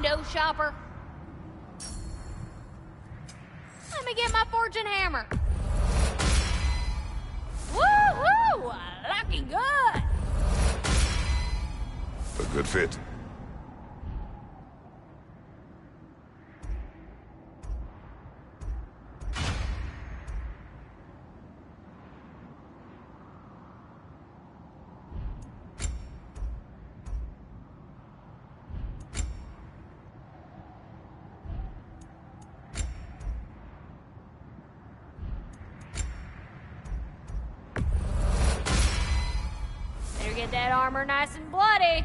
window shopper. Let me get my fortune hammer. Woohoo! Looking good. A good fit. Better get that armor nice and bloody.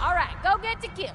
All right, go get to killing.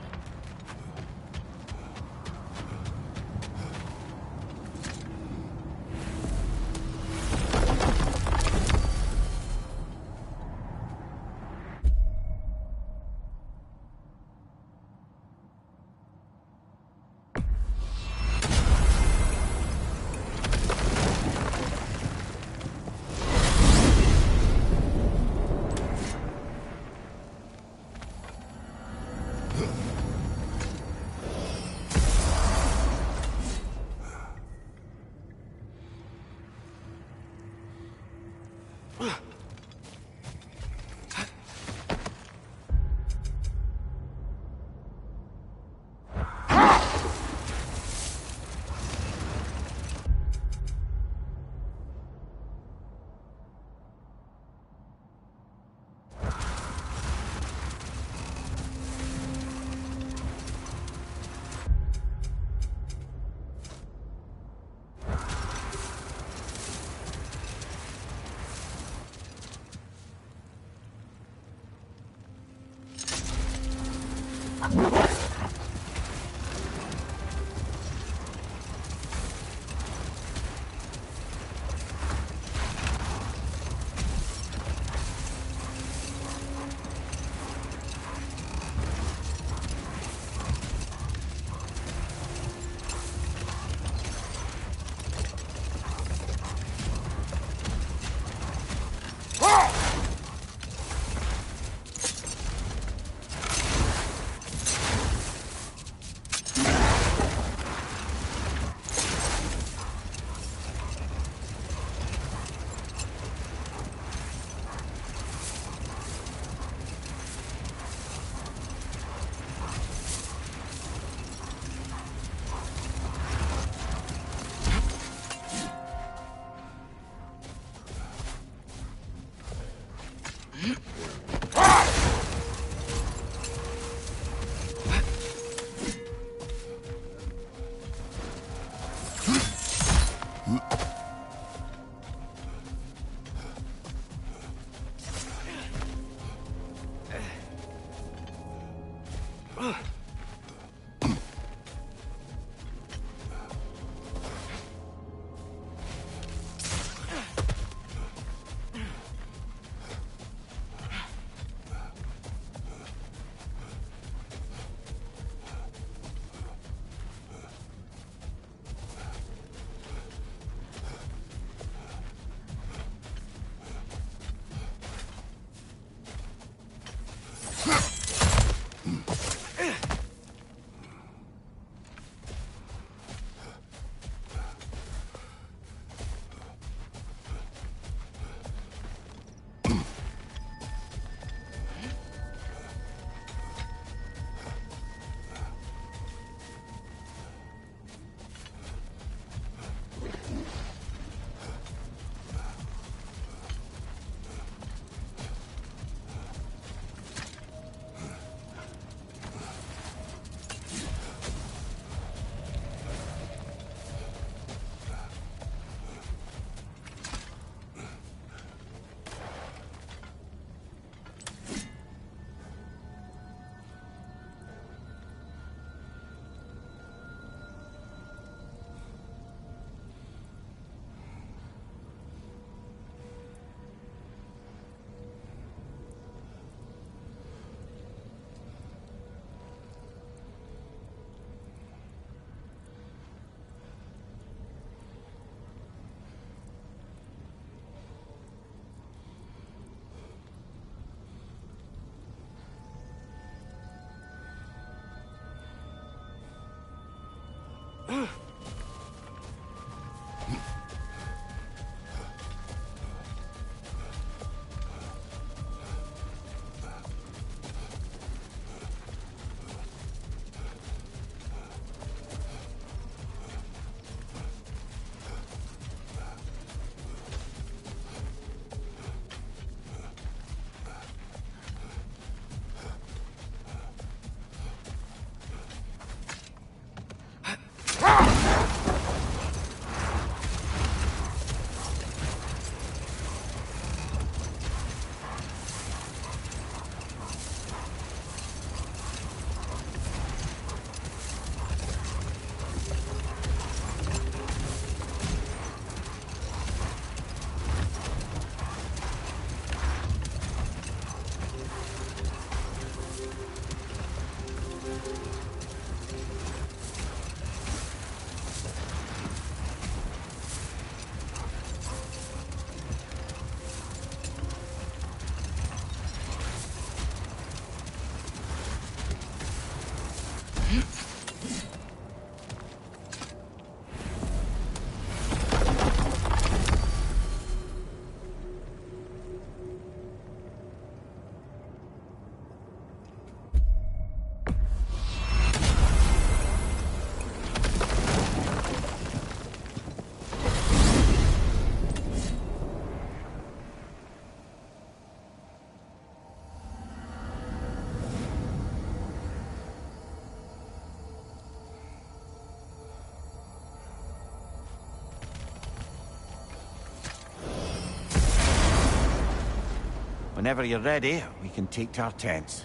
Whenever you're ready, we can take to our tents.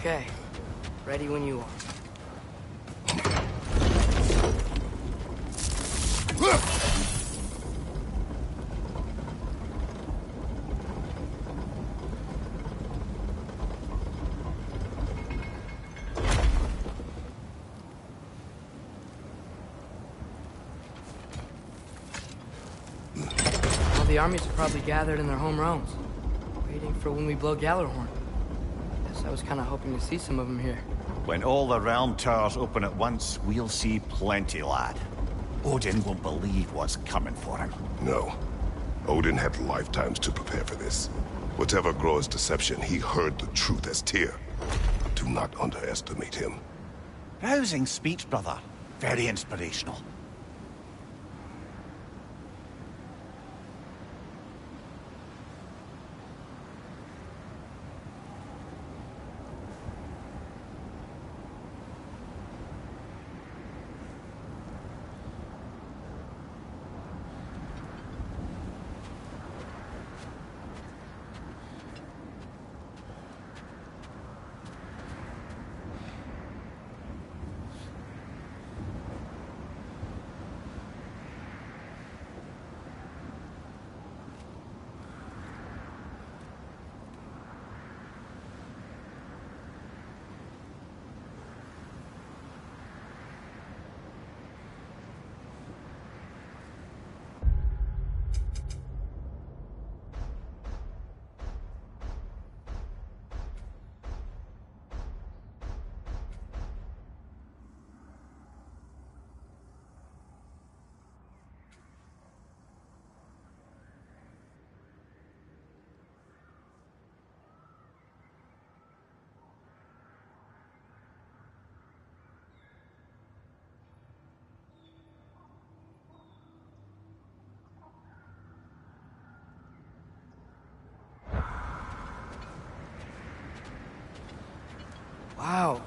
Okay, ready when you are. All the armies are probably gathered in their home realms, waiting for when we blow Gallarhorn. I was kind of hoping to see some of them here. When all the realm towers open at once, we'll see plenty, lad. Odin won't believe what's coming for him. No. Odin had lifetimes to prepare for this. Whatever Groa's deception, he heard the truth as Tyr. Do not underestimate him. Rousing speech, brother. Very inspirational. Wow,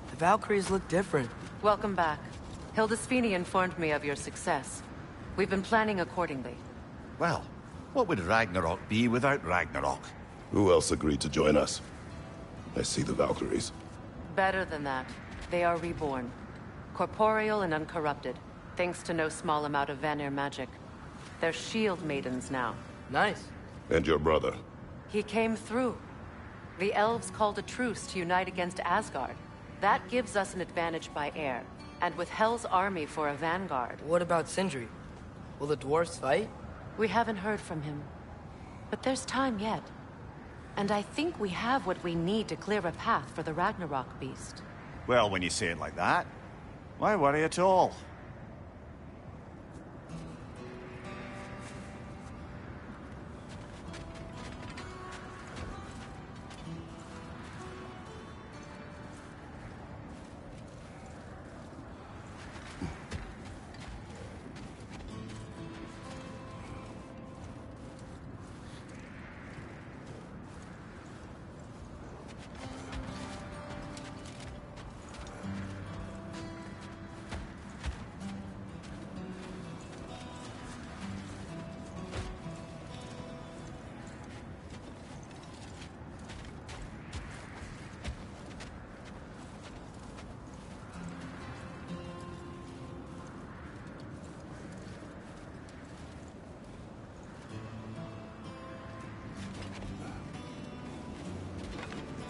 the Valkyries look different. Welcome back. Hildisvini informed me of your success. We've been planning accordingly. Well, what would Ragnarok be without Ragnarok? Who else agreed to join us? I see the Valkyries. Better than that. They are reborn. Corporeal and uncorrupted, thanks to no small amount of Vanir magic. They're shield maidens now. Nice. And your brother? He came through. The elves called a truce to unite against Asgard. That gives us an advantage by air, and with Hell's army for a vanguard. What about Sindri? Will the dwarves fight? We haven't heard from him. But there's time yet. And I think we have what we need to clear a path for the Ragnarok beast. Well, when you say it like that, why worry at all?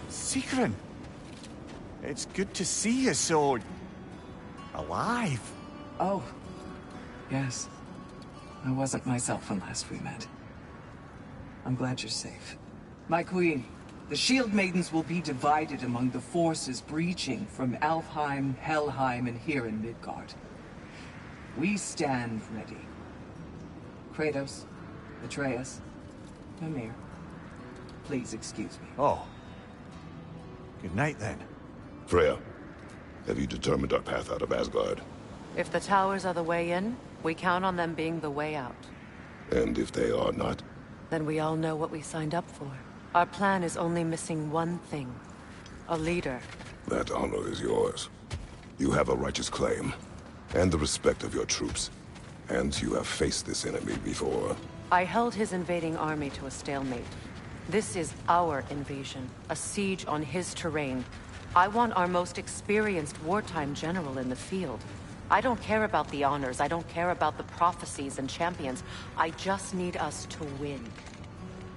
Sigrun, it's good to see you so... alive. Oh, yes. I wasn't myself when last we met. I'm glad you're safe. My queen, the Shield Maidens will be divided among the forces breaching from Alfheim, Helheim, and here in Midgard. We stand ready. Kratos, Atreus, Mimir, please excuse me. Oh. Good night, then. Freya, have you determined our path out of Asgard? If the towers are the way in, we count on them being the way out. And if they are not? Then we all know what we signed up for. Our plan is only missing one thing. A leader. That honor is yours. You have a righteous claim, and the respect of your troops. And you have faced this enemy before. I held his invading army to a stalemate. This is our invasion, a siege on his terrain. I want our most experienced wartime general in the field. I don't care about the honors, I don't care about the prophecies and champions. I just need us to win.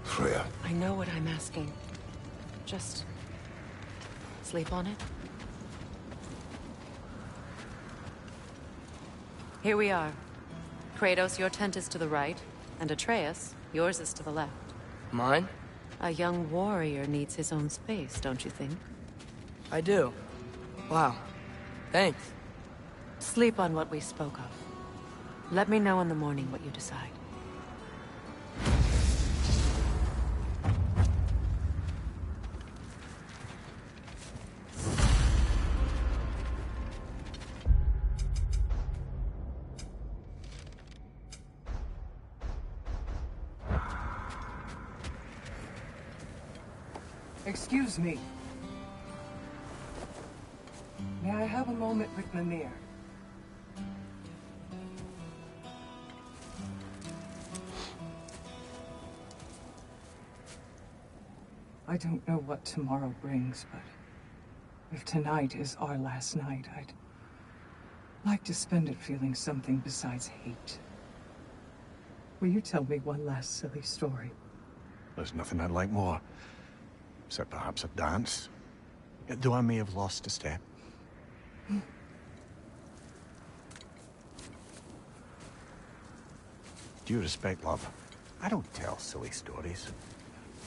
Freya. I know what I'm asking. Just... sleep on it? Here we are. Kratos, your tent is to the right, and Atreus, yours is to the left. Mine? A young warrior needs his own space, don't you think? I do. Wow. Thanks. Sleep on what we spoke of. Let me know in the morning what you decide. Excuse me. May I have a moment with Mimir? I don't know what tomorrow brings, but if tonight is our last night, I'd like to spend it feeling something besides hate. Will you tell me one last silly story? There's nothing I'd like more. Except perhaps a dance. Though I may have lost a step. Due respect, love. I don't tell silly stories.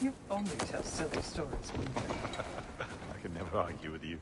You only tell silly stories when you're... I can never argue with you.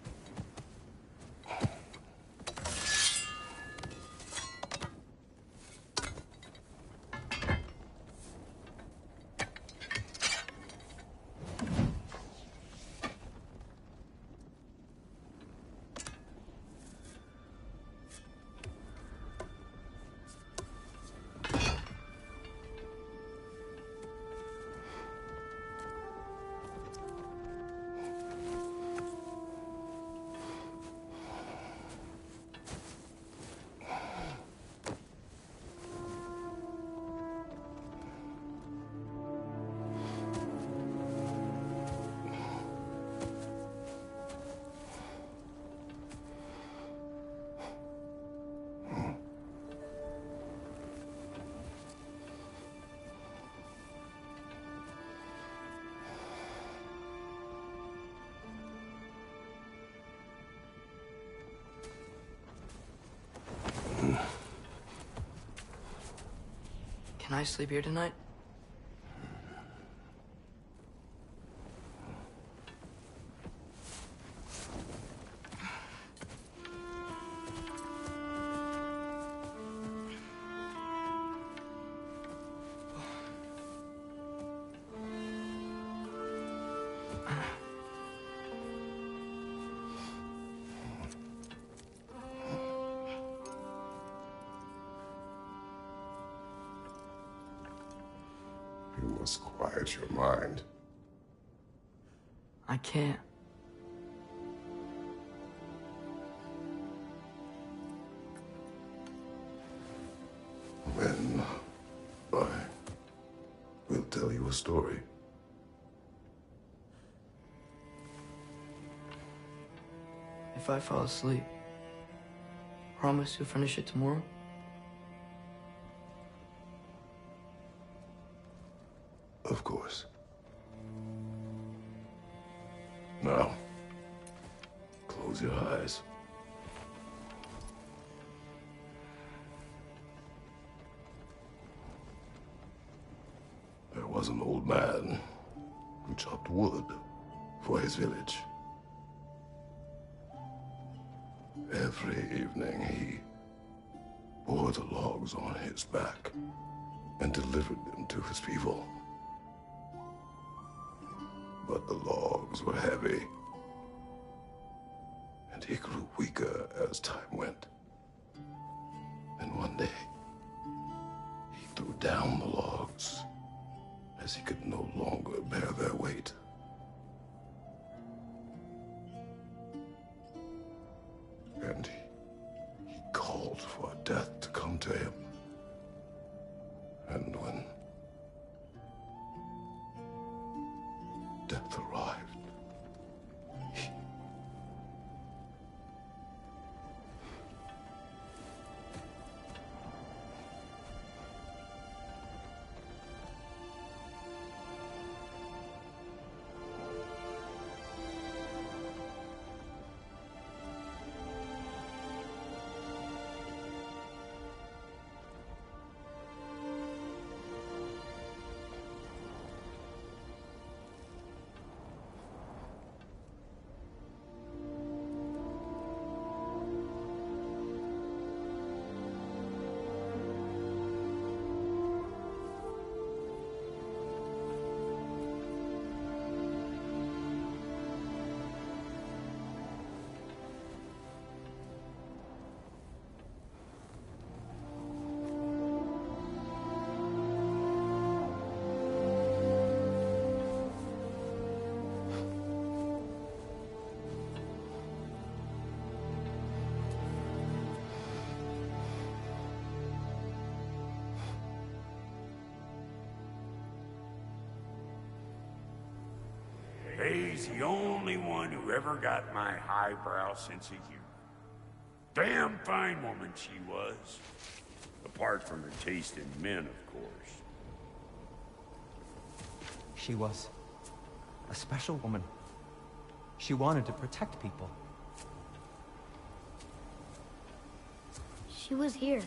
Can I sleep here tonight? You must quiet your mind. I can't. Then I will tell you a story. If I fall asleep, promise you'll finish it tomorrow? Of course. Now, close your eyes. There was an old man who chopped wood for his village. Every evening he bore the logs on his back and delivered them to his people. But the logs were heavy, and he grew weaker as time went. And one day, he threw down the logs as he could no longer bear their weight. And he called for death to come to him. And when death arrived, He's the only one who ever got my highbrow sense of humor. Damn fine woman she was. Apart from her taste in men, of course. She was a special woman. She wanted to protect people. She was here.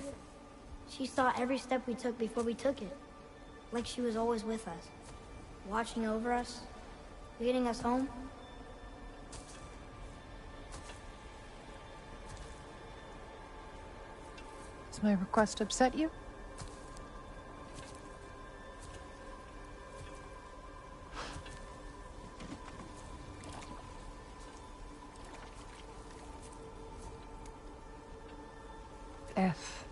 She saw every step we took before we took it. Like she was always with us. Watching over us. Leading us home. Does my request upset you? Death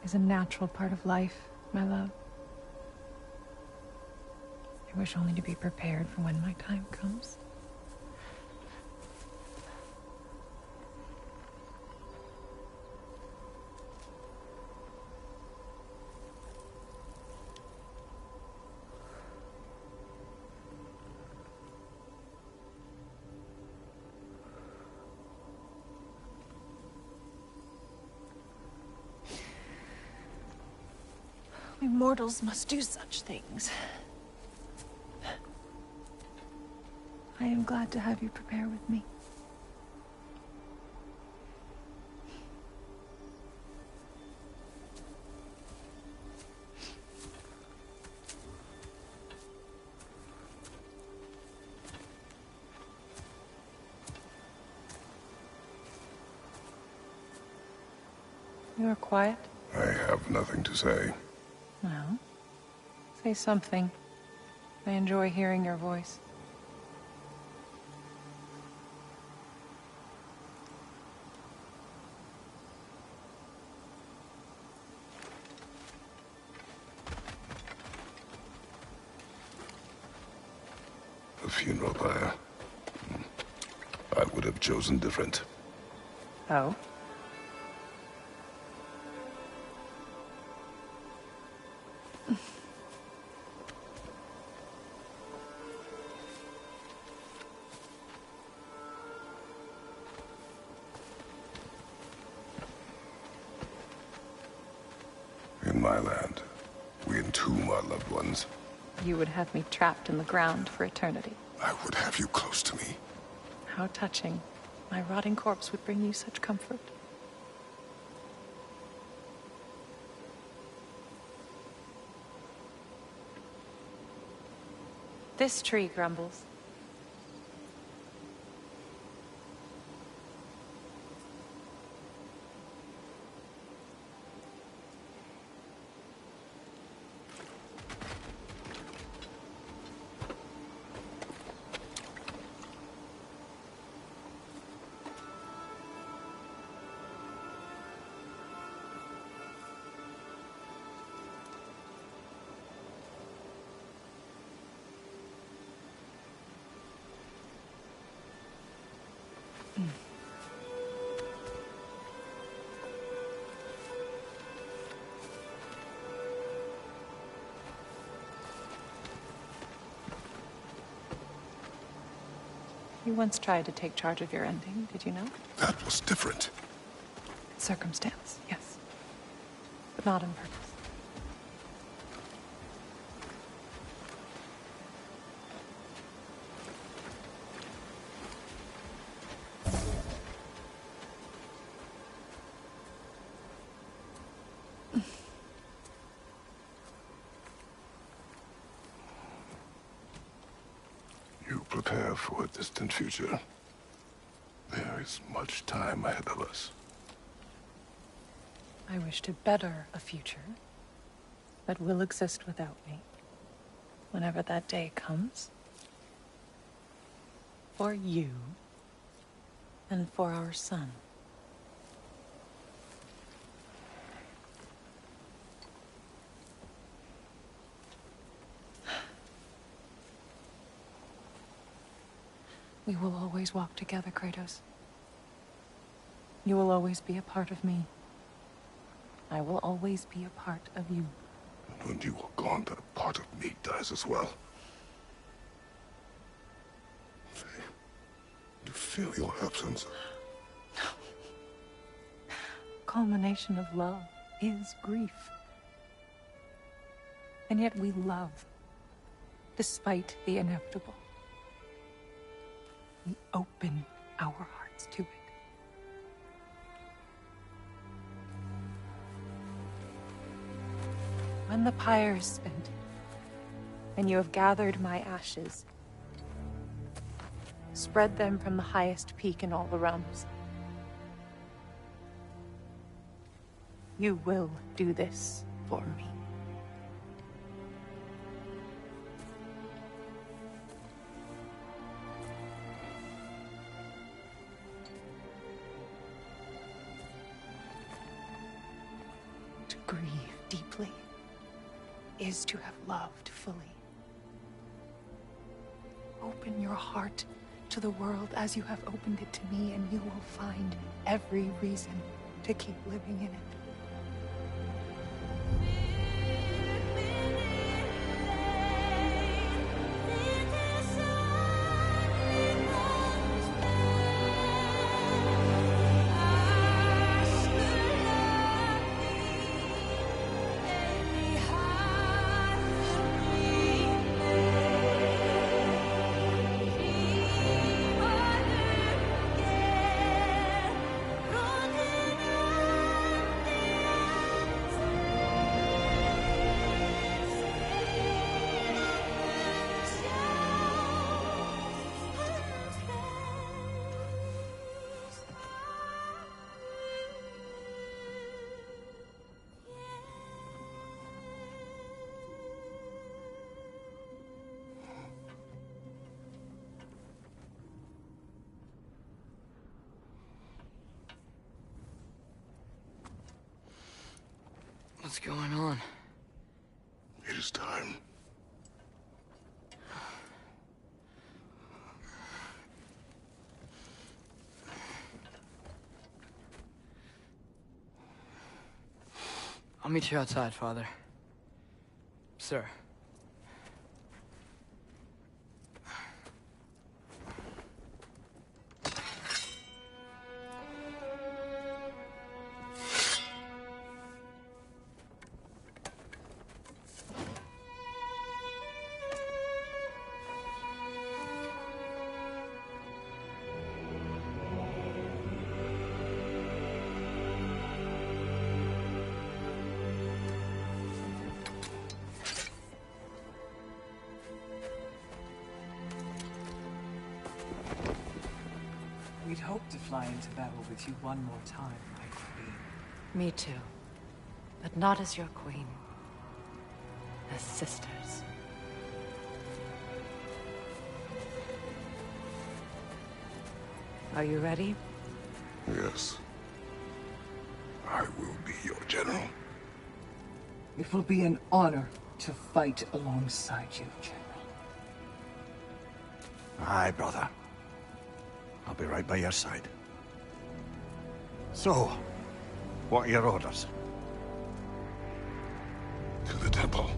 is a natural part of life, my love. I wish only to be prepared for when my time comes. We mortals must do such things. I am glad to have you prepare with me. You are quiet? I have nothing to say. Well, say something. I enjoy hearing your voice. The funeral pyre. I would have chosen different. Oh? In my land, we entomb our loved ones. You would have me trapped in the ground for eternity. I would have you close to me. How touching. My rotting corpse would bring you such comfort. This tree grumbles. You once tried to take charge of your ending, did you know? That was different. Circumstance, yes. But not on purpose. You prepare for a distant future. There is much time ahead of us. I wish to better a future that will exist without me, whenever that day comes. For you, and for our son. We will always walk together, Kratos. You will always be a part of me. I will always be a part of you. And when you are gone, that part of me dies as well. You feel your absence. Culmination of love is grief. And yet we love, despite the inevitable. We open our hearts to it. When the pyre is spent, and you have gathered my ashes, spread them from the highest peak in all the realms. You will do this for me. To grieve deeply is to have loved fully. Open your heart to the world as you have opened it to me, and you will find every reason to keep living in it. What's going on? It is time. I'll meet you outside, Father. Sir. We'd hoped to fly into battle with you one more time, my queen. Me too. But not as your queen. As sisters. Are you ready? Yes. I will be your general. It will be an honor to fight alongside you, General. Aye, brother. I'll be right by your side. So, what are your orders? To the temple.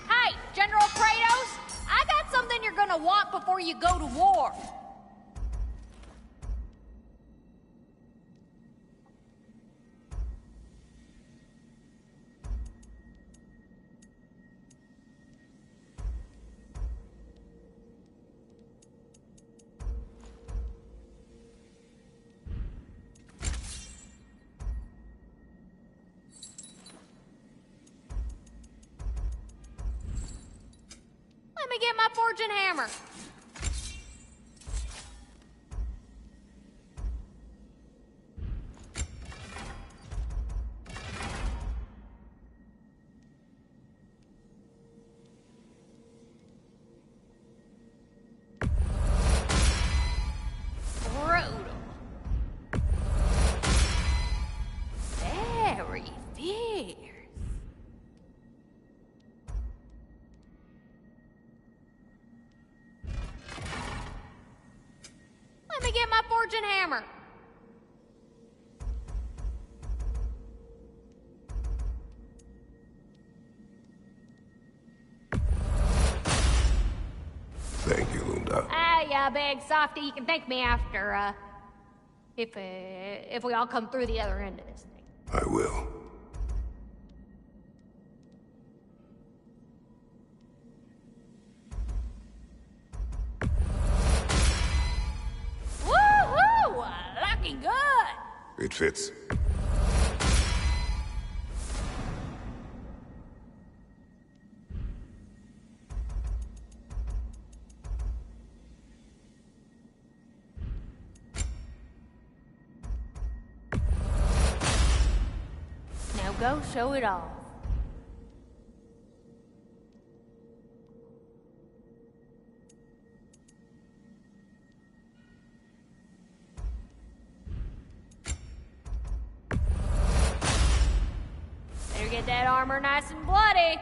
Hey, General Kratos! I got something you're gonna want before you go to war. Let me get my forging hammer. Brutal. Very fierce. Let me get my forging hammer. Thank you, Lunda. Ah, yeah, big softy. You can thank me after, if we all come through the other end of this thing. I will. Woohoo! Looking good. It fits. Now go show it off. Better get that armor nice and bloody.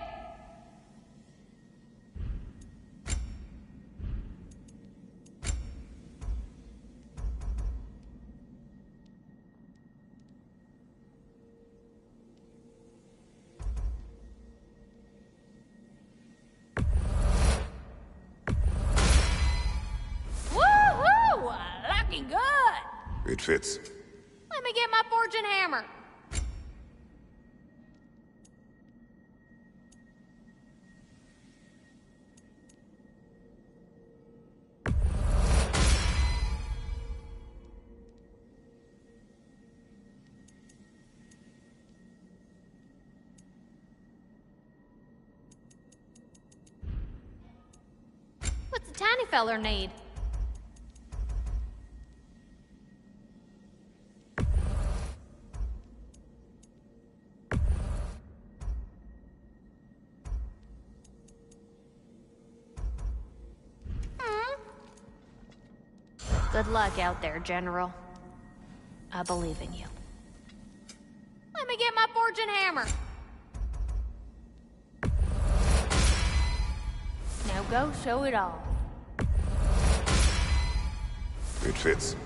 Woohoo! Looking good. It fits. Let me get my forging hammer. What's the tiny feller need? Good luck out there, General. I believe in you. Let me get my fortune hammer. Now go show it all. It fits.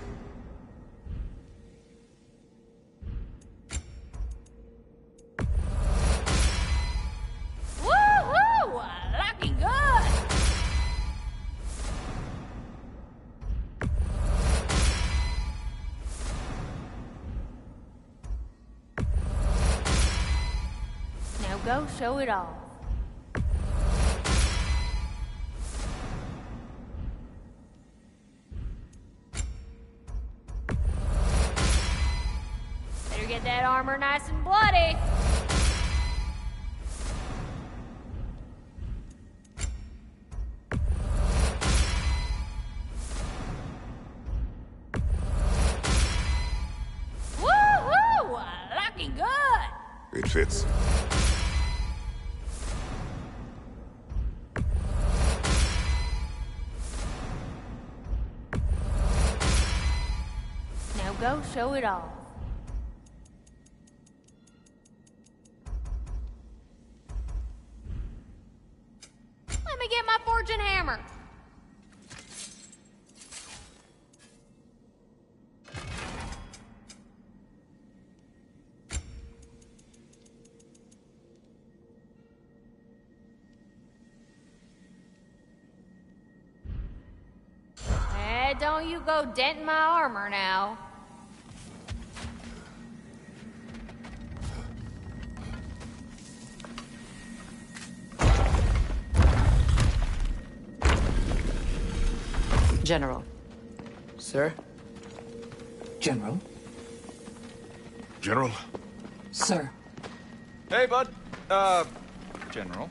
Woohoo! Looking good! Now go show it all. Better get that armor nice and bloody. Woohoo! Looking good! It fits. Now go show it all. Let me get my fortune hammer. Don't you go denting my armor now. General. Sir? General? General? Sir. Hey, bud. General.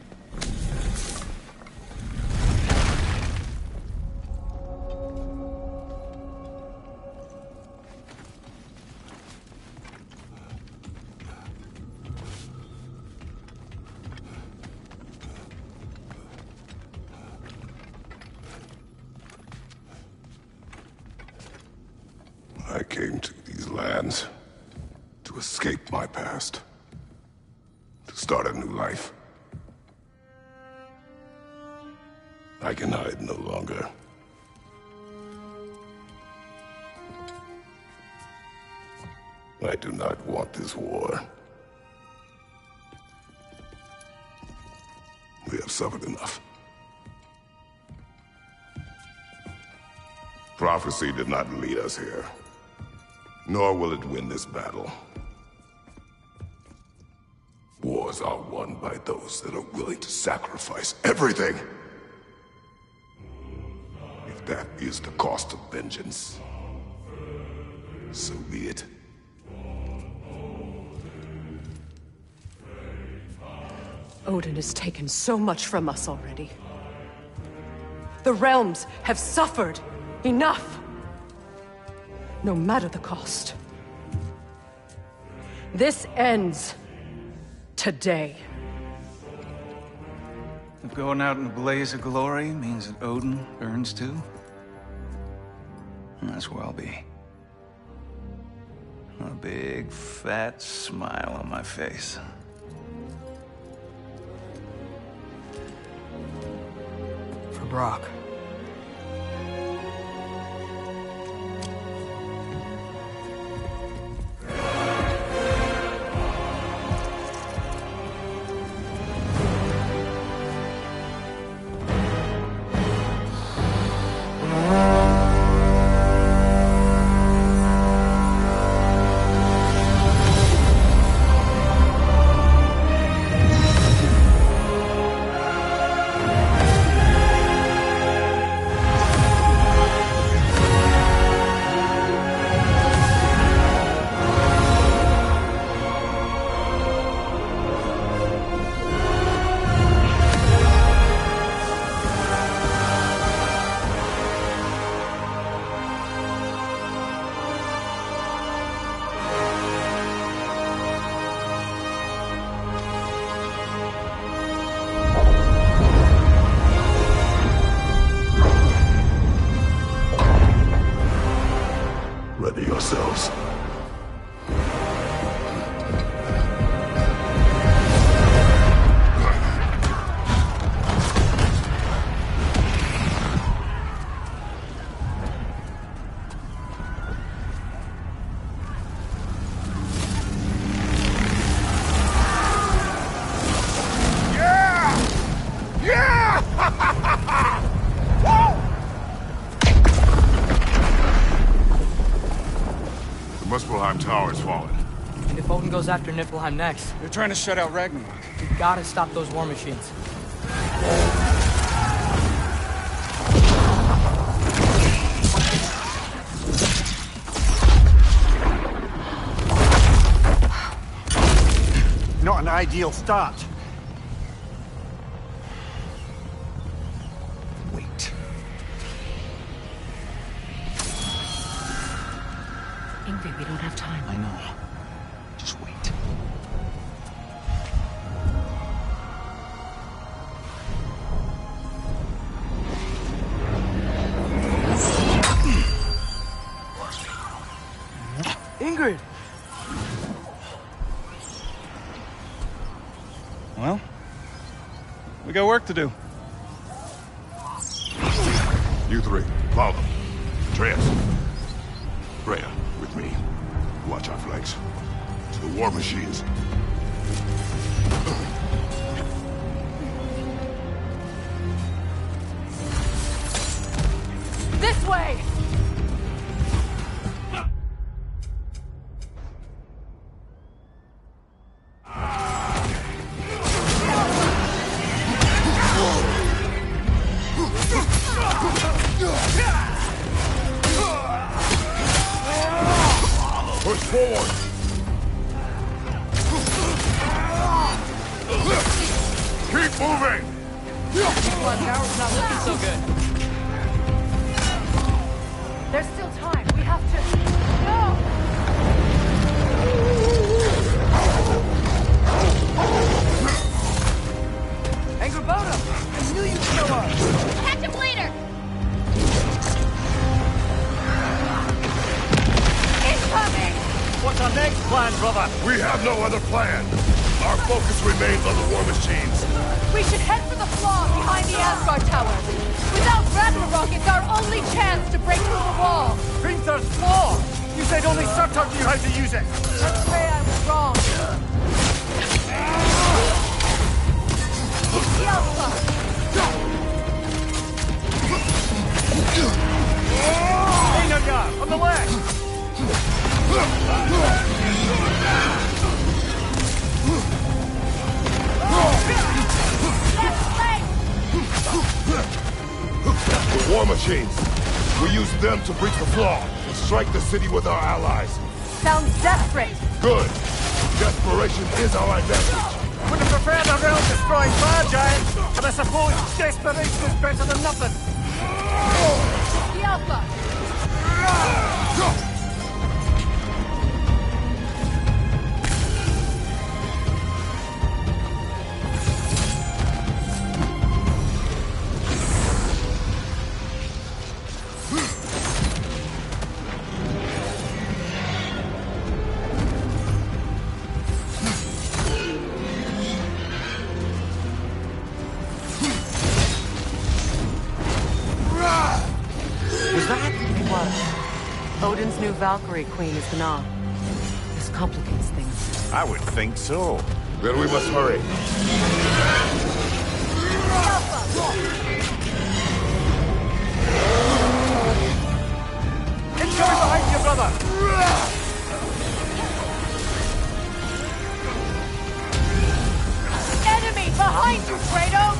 I came to these lands to escape my past, to start a new life. I can hide no longer. I do not want this war. We have suffered enough. Prophecy did not lead us here, nor will it win this battle. Wars are won by those that are willing to sacrifice everything. If that is the cost of vengeance, so be it. Odin has taken so much from us already. The realms have suffered enough. No matter the cost. This ends today. If going out in a blaze of glory means that Odin burns too, that's where I'll be. A big, fat smile on my face. For Brock. Ready yourselves. The Muspelheim Tower has fallen. And if Odin goes after Niflheim next, They're trying to shut out Ragnarok. we've got to stop those war machines. Not an ideal start. Wait. Ingrid, we don't have time. I know. Just wait. Ingrid! Well, we got work to do. You three, follow them. Atreus. Freya, with me. Watch our flanks. To the war machines. This way! Push forward! Keep moving! Niflheim Tower's not looking so good. There's still time. We have to... No! Angrboda! I knew you'd show up! Catch him later! Incoming! What's our next plan, brother? We have no other plan. Our focus remains on the war machines. We should head for the flaw behind the Asgard Tower. Without Ragnarok, it's our only chance to break through the wall. Hrinthur's flaw! You said only Surtur knew how to use it! Let's say I was wrong. Einarjar, on the left! The war machines. We use them to breach the flaw and strike the city with our allies. Sounds desperate. Good. Desperation is our advantage. Would have preferred a realm-destroying fire giant, but I suppose desperation is better than nothing. The Alpha. Odin's new Valkyrie queen is Gná. This complicates things. I would think so. Then we must hurry. Incoming behind you, brother! Enemy behind you, Kratos!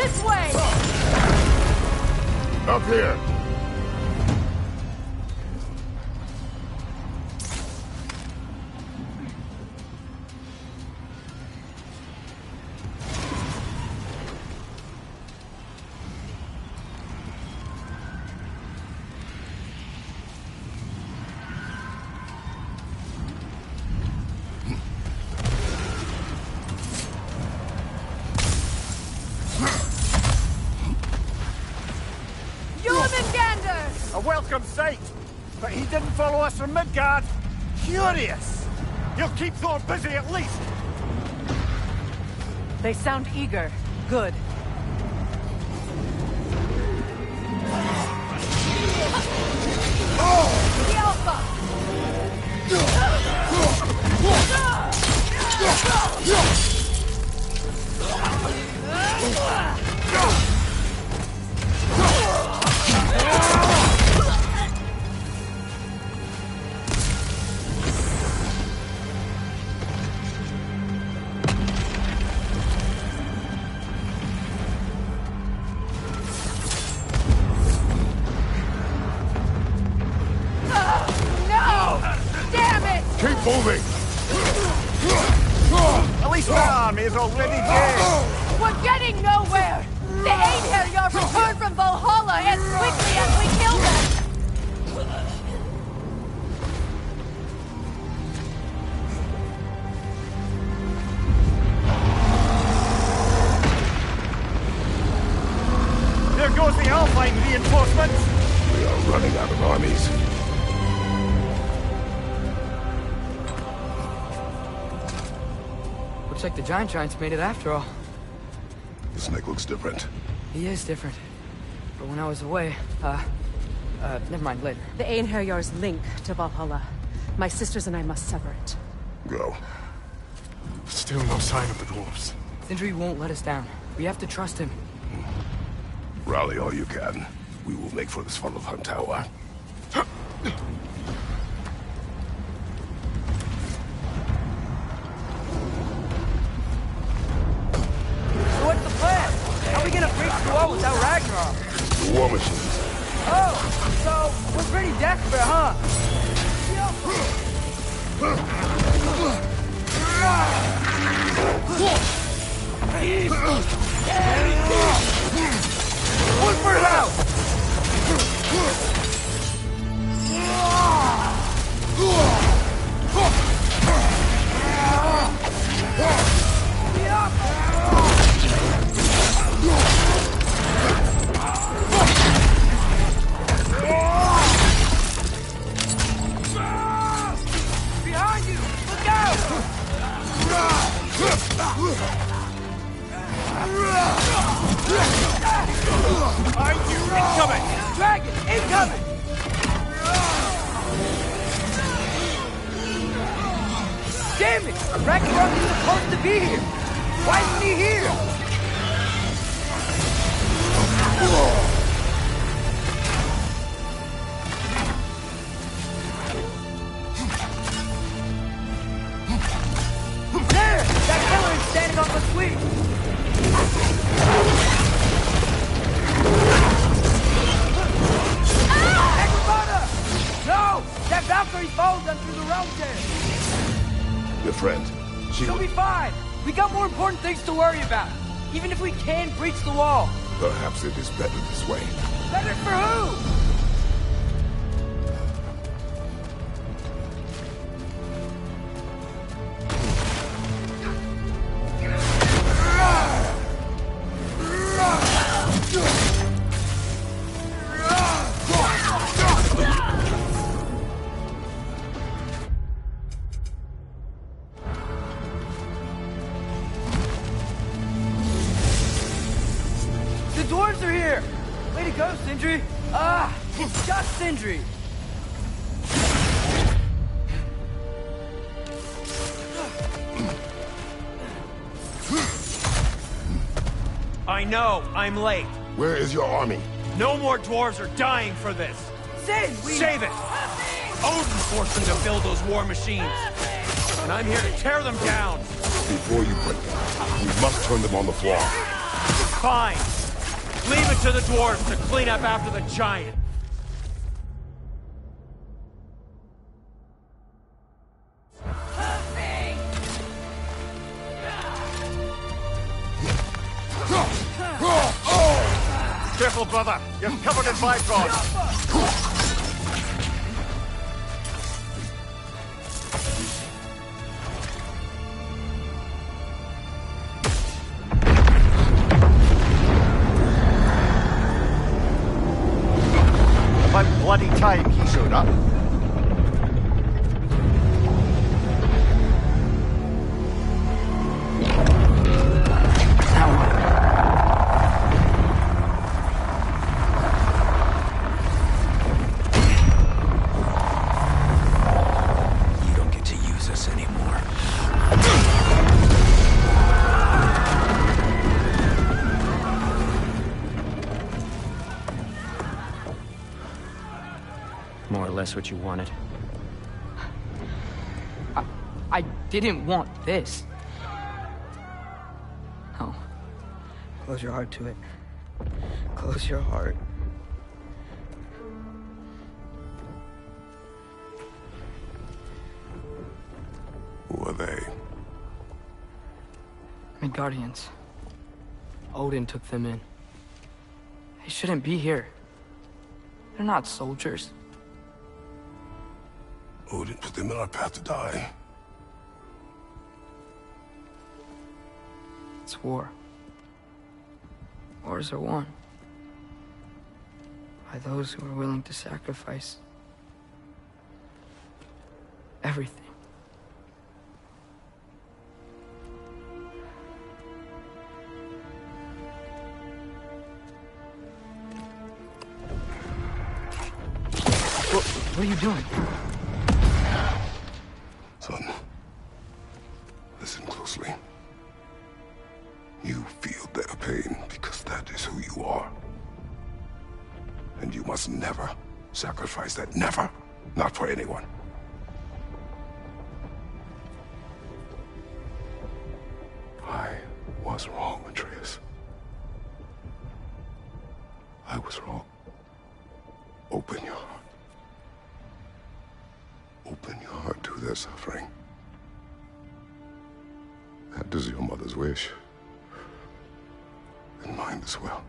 This way! Up here! A welcome sight, but he didn't follow us from Midgard. Curious. He'll keep Thor busy at least. They sound eager. Good. The Alpha! Keep moving! At least my army is already dead. We're getting nowhere! The Einherjar return from Valhalla as quickly as we kill them! There goes the Alpine reinforcements. We are running out of armies. Looks like the Giants made it after all. The snake looks different. He is different. But when I was away, never mind, later. The Einherjar's link to Valhalla. My sisters and I must sever it. Go. Still no sign of the dwarves. Sindri won't let us down. We have to trust him. Rally all you can. We will make for this Svartalfheim tower. So what's the plan? How are we gonna breach the wall without Ragnarok? The war machines. Oh, so we're pretty desperate, huh? One for it out! Behind you! Look out! Incoming! Dragon, incoming! Damn it! Ragnarok is supposed to be here! Why isn't he here? There! That killer is standing on the sweep! No! That Valkyrie followed them through the realm there! Your friend. She'll be fine! We got more important things to worry about! Even if we can breach the wall! Perhaps it is better this way. Better for who? The dwarves are here! Way to go, Sindri! Ah! It's just Sindri! I know, I'm late. Where is your army? No more dwarves are dying for this. Sin! Save it! Odin forced them to build those war machines. And I'm here to tear them down. Before you break them, we must turn them on the floor. Fine. Leave it to the dwarves to clean up after the giant. Careful, brother. You're covered in Bifrost. About bloody time he showed up. You don't get to use us anymore. More or less what you wanted. I didn't want this. No. Close your heart to it. Close your heart. Who are they? Midgardians. Odin took them in. They shouldn't be here. They're not soldiers. Odin put them in our path to die. It's war. Wars are won by those who are willing to sacrifice everything. What are you doing? Son, listen closely. You feel their pain because that is who you are. And you must never sacrifice that. Never. Not for anyone. I was wrong, Atreus. I was wrong. Open your heart. Open your heart to their suffering. That is your mother's wish. And mine as well.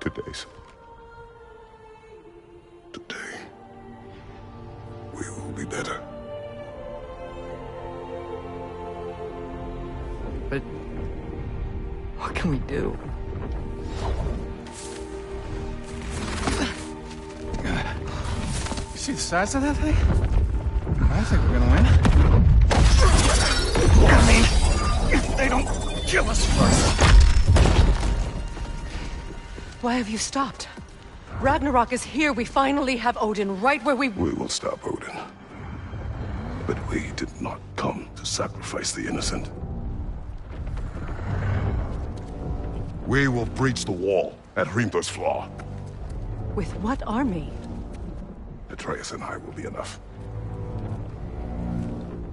Today, son. Today, we will be better. But what can we do? You see the size of that thing? I think we're gonna win. I mean, if they don't kill us first. Why have you stopped? Ragnarok is here. We finally have Odin right where we... We will stop Odin. But we did not come to sacrifice the innocent. We will breach the wall at Hrimthor's Flaw. With what army? Atreus and I will be enough.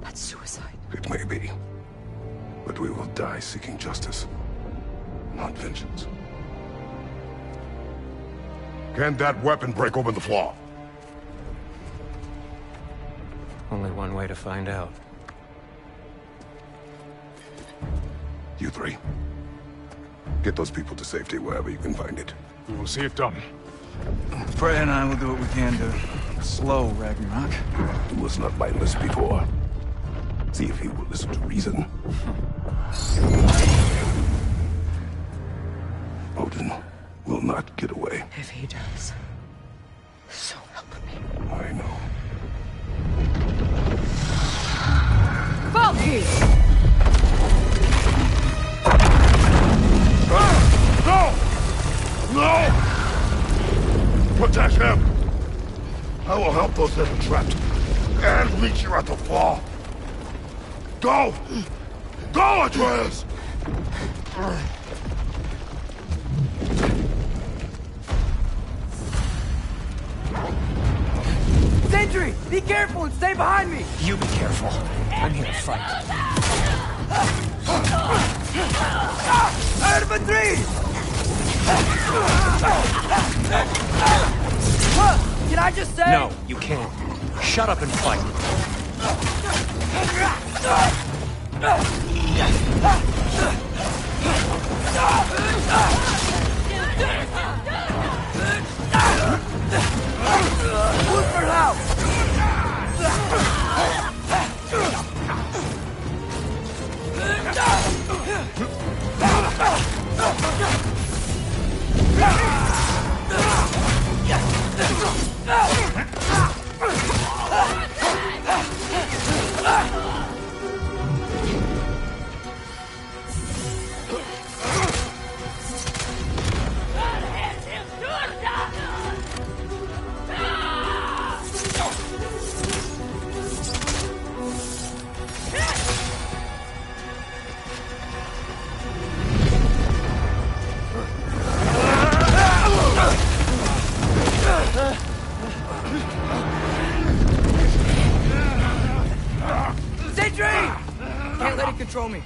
That's suicide. It may be. But we will die seeking justice, not vengeance. Can that weapon break open the flaw? Only one way to find out. You three. Get those people to safety wherever you can find it. We will see it done. Freya and I will do what we can to slow Ragnarok. He was not mindless before. See if he will listen to reason. Odin will not get away. If he does, so help me. I know. Valky! No! No! Protect him! I will help those that are trapped. And meet you at the fall. Go! Go, Atreus! Sentry! Be careful and stay behind me! You be careful. I'm here to fight. infantry! Can I just say? No, you can't. Shut up and fight. Look for help! Can't let it control me.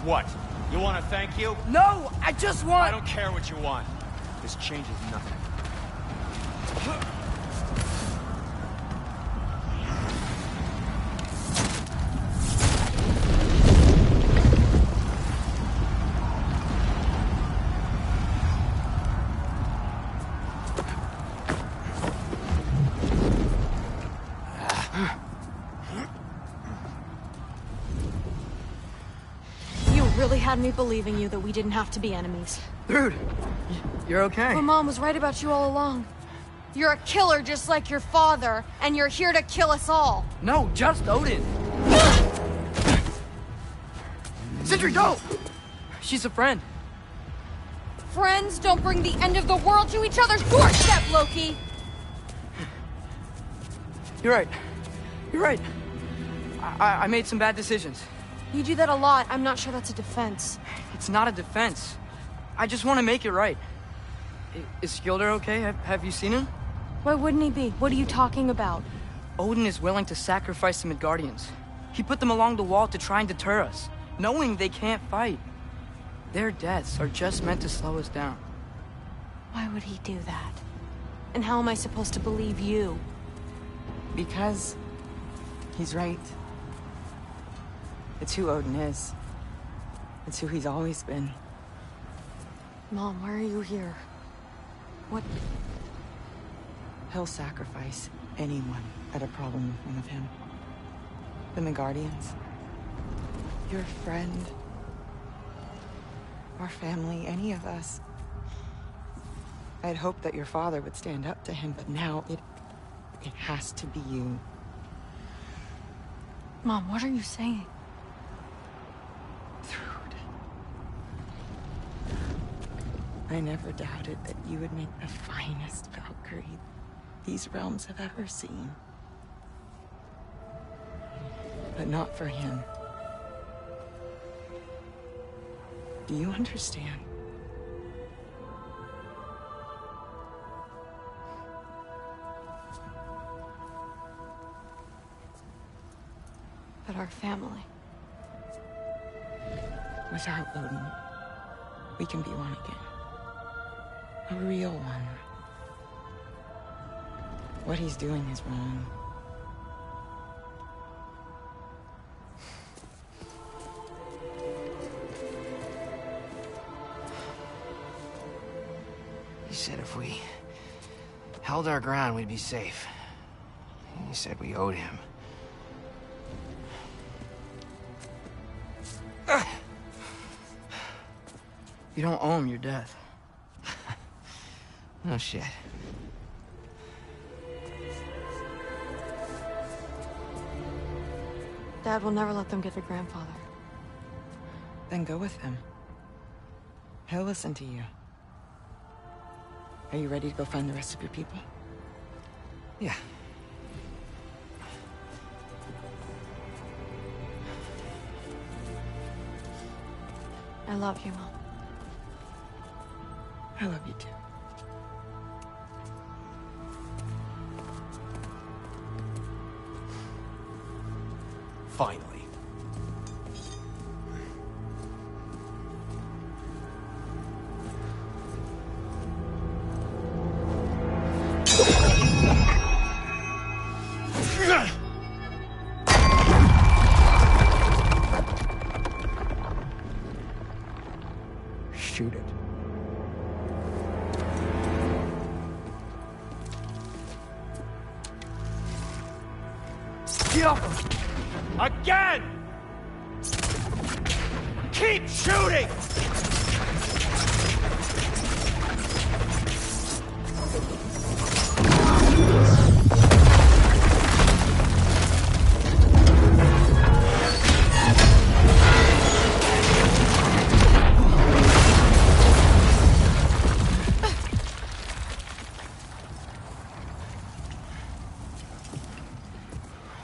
What? You want to thank you? No, I just want... I don't care what you want. This changes nothing. Really had me believing you that we didn't have to be enemies. Dude, you're okay. My mom was right about you all along. You're a killer just like your father, and you're here to kill us all. No, just Odin. Sentry, go! She's a friend. Friends don't bring the end of the world to each other's doorstep, Loki! You're right. You're right. I made some bad decisions. You do that a lot. I'm not sure that's a defense. It's not a defense. I just want to make it right. Is Skilder okay? Have you seen him? Why wouldn't he be? What are you talking about? Odin is willing to sacrifice the Midgardians. He put them along the wall to try and deter us, knowing they can't fight. Their deaths are just meant to slow us down. Why would he do that? And how am I supposed to believe you? Because he's right. It's who Odin is. It's who he's always been. Mom, why are you here? What? He'll sacrifice anyone at a problem in front of him. The Midgardians. Your friend. Our family, any of us. I'd hoped that your father would stand up to him, but now it has to be you. Mom, what are you saying? I never doubted that you would make the finest Valkyrie these realms have ever seen. But not for him. Do you understand? But our family. Without Odin, we can be one again. A real one. What he's doing is wrong. He said if we held our ground, we'd be safe. He said we owed him. You don't owe him your death. No shit. Dad will never let them get your grandfather. Then go with him. He'll listen to you. Are you ready to go find the rest of your people? Yeah. I love you, Mom. I love you too. Finally. Shoot it. Get off him! Again! Keep shooting!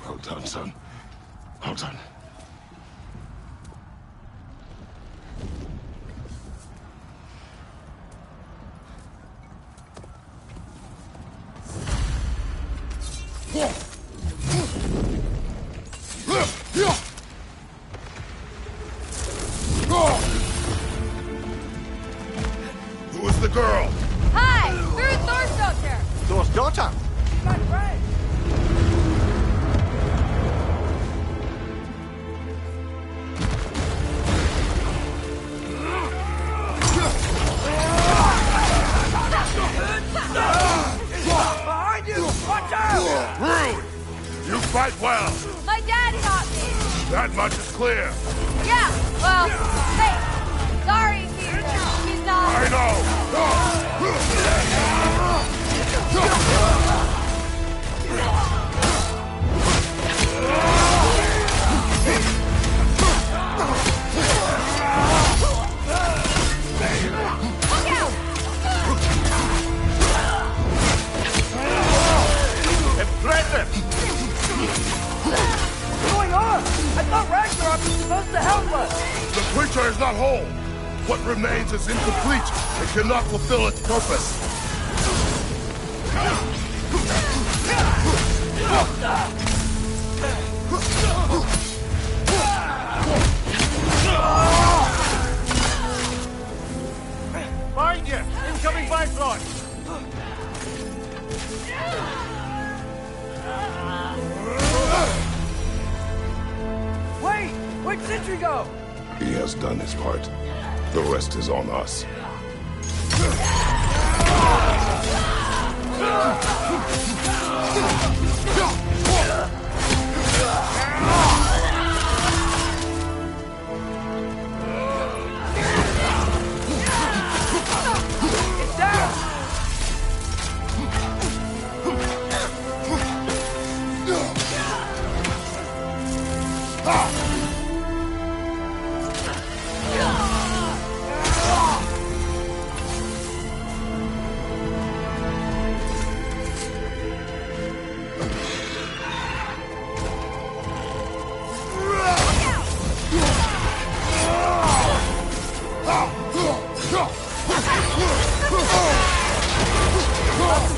Well done, son. Well done. Who is the girl? Hi! We're Thor's doctor! Thor's daughter? My friend! Behind you! Watch out! Rude! You fight well. My dad taught me! That much is clear. Yeah, well, hey, sorry he's not... I know. Look out! Impressive. What's going on? I thought Ragnarok was supposed to help us! The creature is not whole. What remains is incomplete. It cannot fulfill its purpose. Find you! Incoming Bifrost! Wait! Where'd Sentry go? He has done his part. The rest is on us. It's down!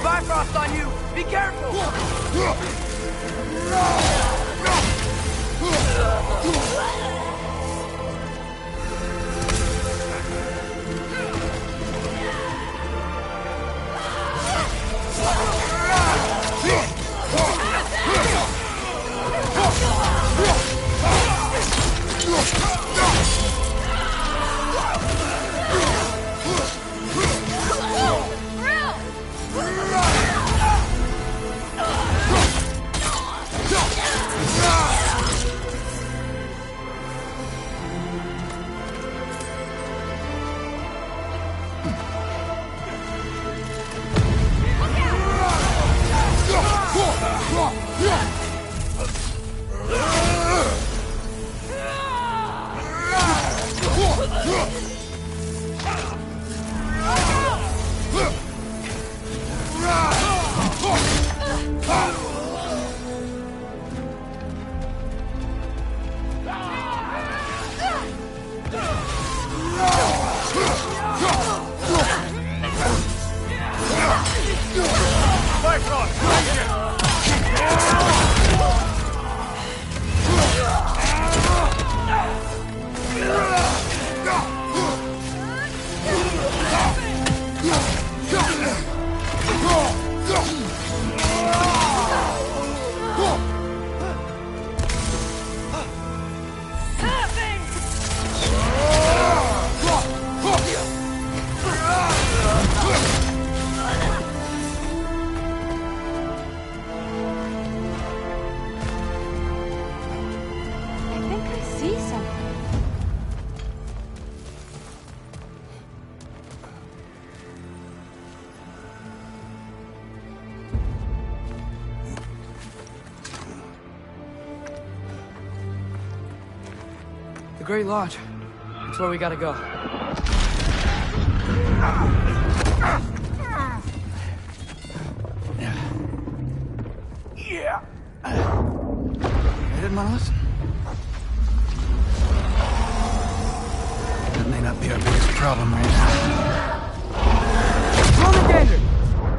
Bifrost on you! Be careful! The Great Lodge. That's where we gotta go. Yeah. They didn't want to listen. That may not be our biggest problem right now.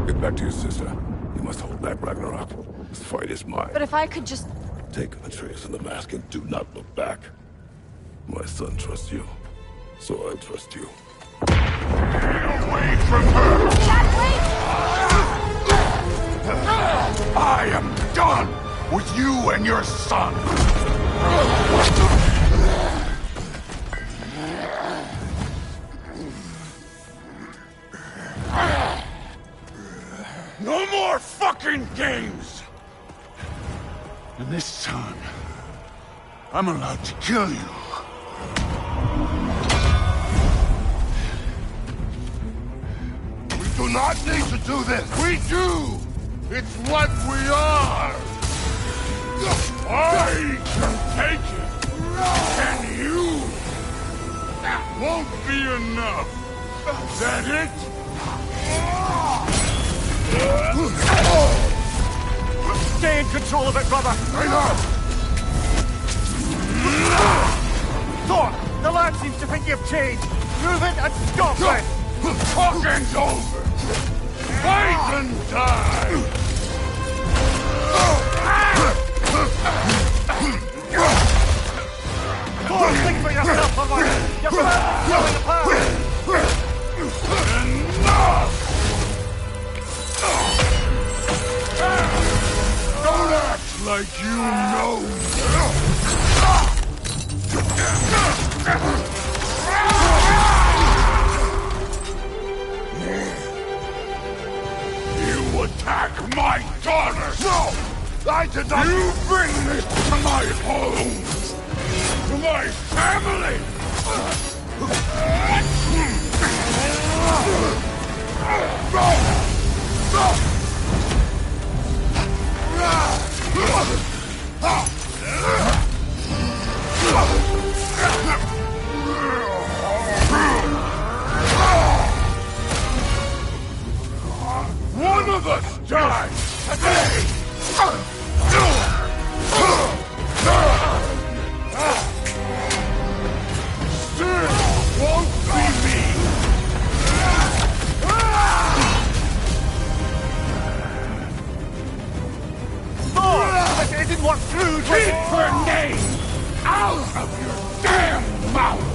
Get back to your sister. You must hold back Ragnarok. This fight is mine. But if I could just... Take Atreus and the mask and do not look back. My son trusts you, so I trust you. Away from her! I am done with you and your son! No more fucking games! And this time, I'm allowed to kill you. We do not need to do this. We do! It's what we are! I can take it! And you! That won't be enough! Is that it? Stay in control of it, brother! I know! Thor, the lad seems to think you've changed. Move it and stop it! Talking's over! Fight and die! Thor, think for yourself, brother! You're feeling the power! Enough! Don't act like you know You attack my daughter! No! I did not! You bring this to my home! To my family! One of us dies today! Still won't be me! Thor! It didn't work through! Keep her name out of your damn mouth!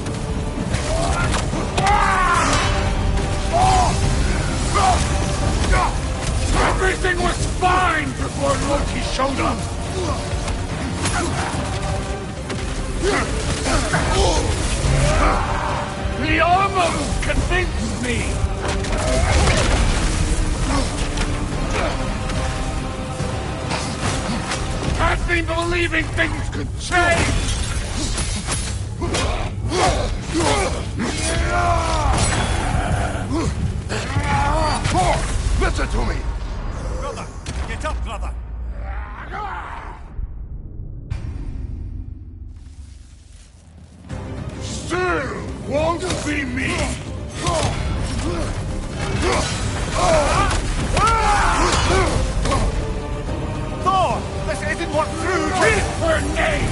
Everything was fine before Loki showed up! He almost convinced me! Had me believing things could change! Thor, listen to me! Brother, get up, brother! won't be me! Thor! This isn't what through! Keep her name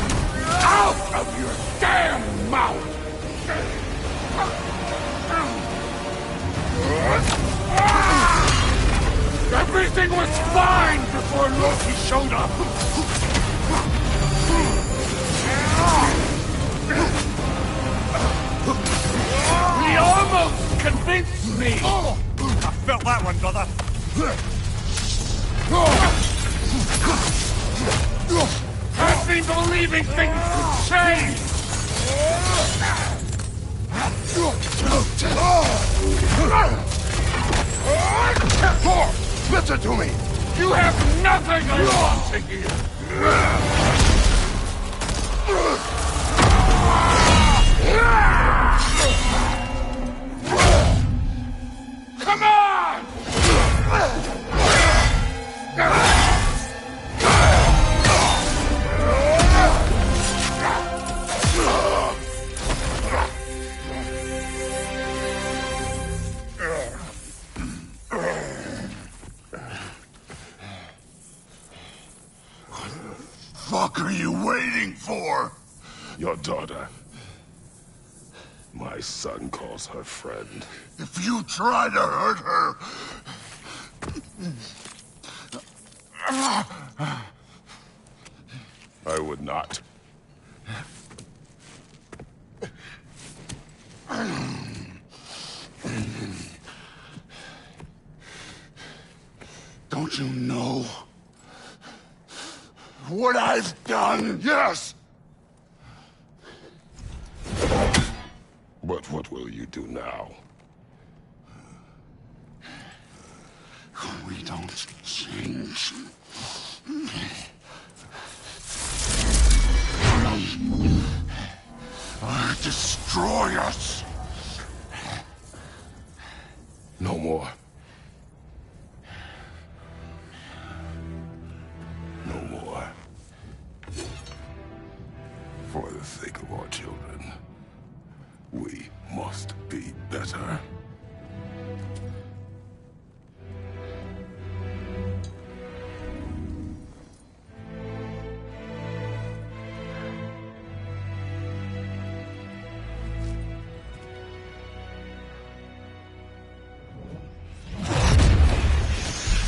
out of your damn mouth! Everything was fine before Loki showed up! He almost convinced me! I felt that one, brother. Had me believing things could change! Thor! Listen to me! You have nothing I want to hear! Come on! What are you waiting for? Your daughter. My son calls her friend. If you try to hurt her... I would not. Don't you know what I've done? Yes! But what will you do now? We don't change. Or destroy us. No more. No more. For the sake of our children, we must be better.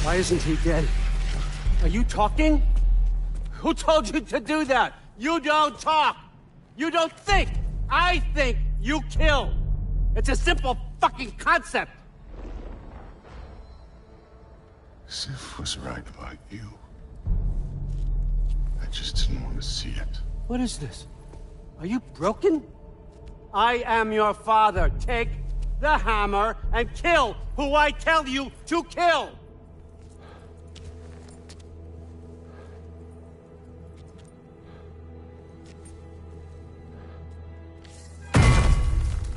Why isn't he dead? Are you talking? Who told you to do that? You don't talk! You don't think! I think, you kill! It's a simple fucking concept! Sif was right about you. I just didn't want to see it. What is this? Are you broken? I am your father. Take the hammer and kill who I tell you to kill!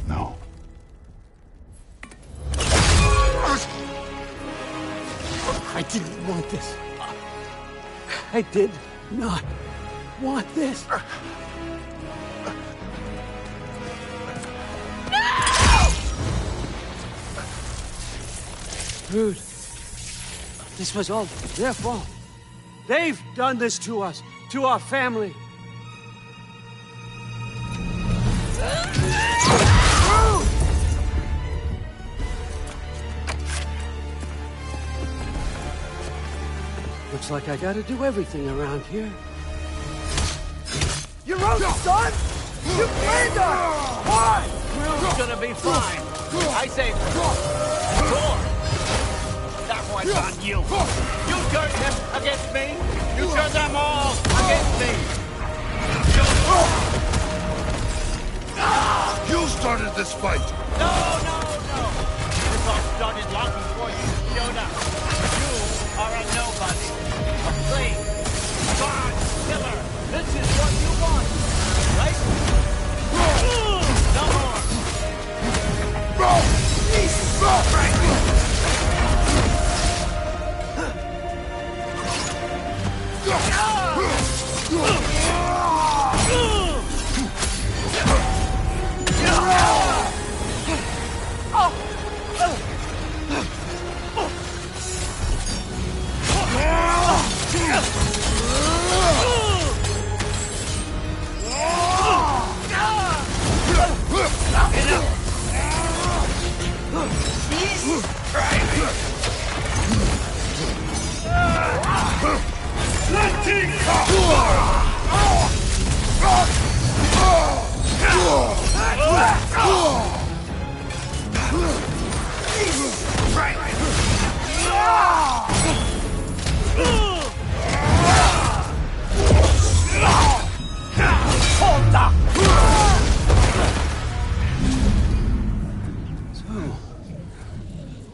No. I didn't want this. I did not want this. Dude, this was all their fault. They've done this to us, to our family. Looks like I gotta do everything around here. Your own son? You blamed us! Why? Crew's gonna be fine. I say, Thor! That one's on you. You turned him against me. You turned them all against me. You started this fight! No! This all started long before you showed up. You are a nobody. A slave. A god killer. This is what you want, right? No more.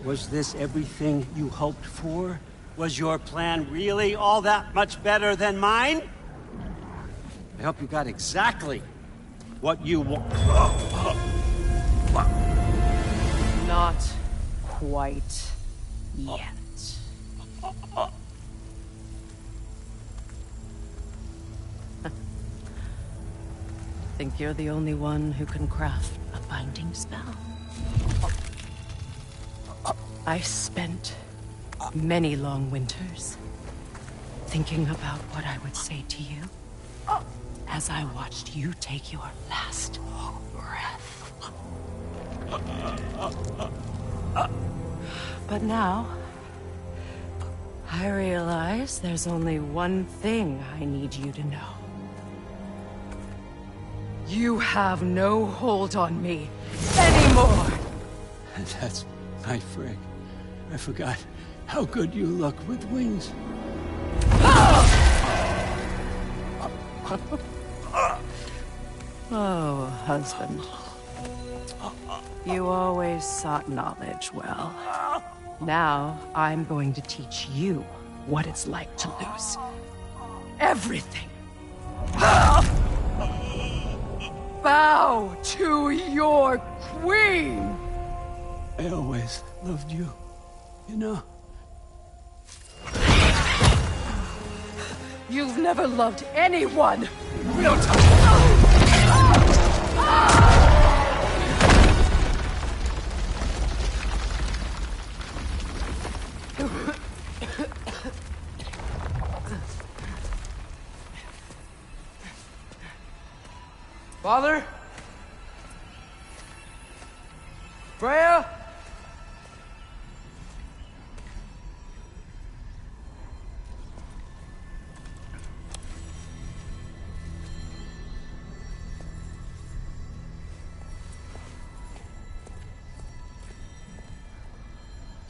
Was this everything you hoped for? Was your plan really all that much better than mine? I hope you got exactly what you want. Not quite yet. Think you're the only one who can craft a binding spell? I spent many long winters thinking about what I would say to you as I watched you take your last breath. But now, I realize there's only one thing I need you to know. You have no hold on me anymore! That's my frig. I forgot how good you look with wings. Oh, husband. You always sought knowledge well. Now, I'm going to teach you what it's like to lose everything. Bow to your queen! I always loved you, you know. You've never loved anyone! We don't talk. Father? Freya?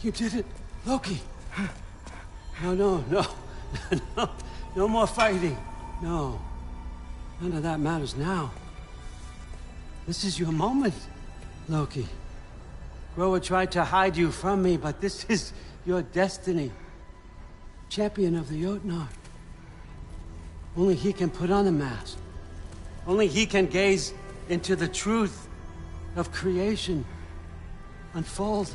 You did it, Loki. No. No more fighting. No. None of that matters now. This is your moment, Loki. Groa tried to hide you from me, but this is your destiny. Champion of the Jotnar. Only he can put on the mask. Only he can gaze into the truth of creation. Unfold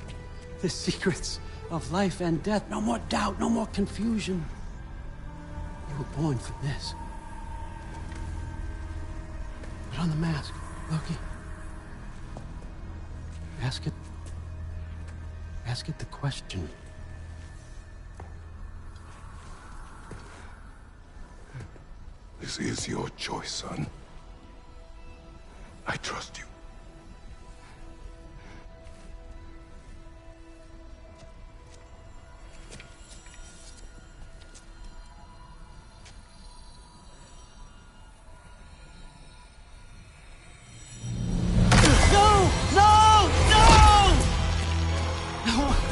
the secrets of life and death. No more doubt, no more confusion. You were born for this. Put on the mask, Loki. Ask it the question. This is your choice, son. I trust you.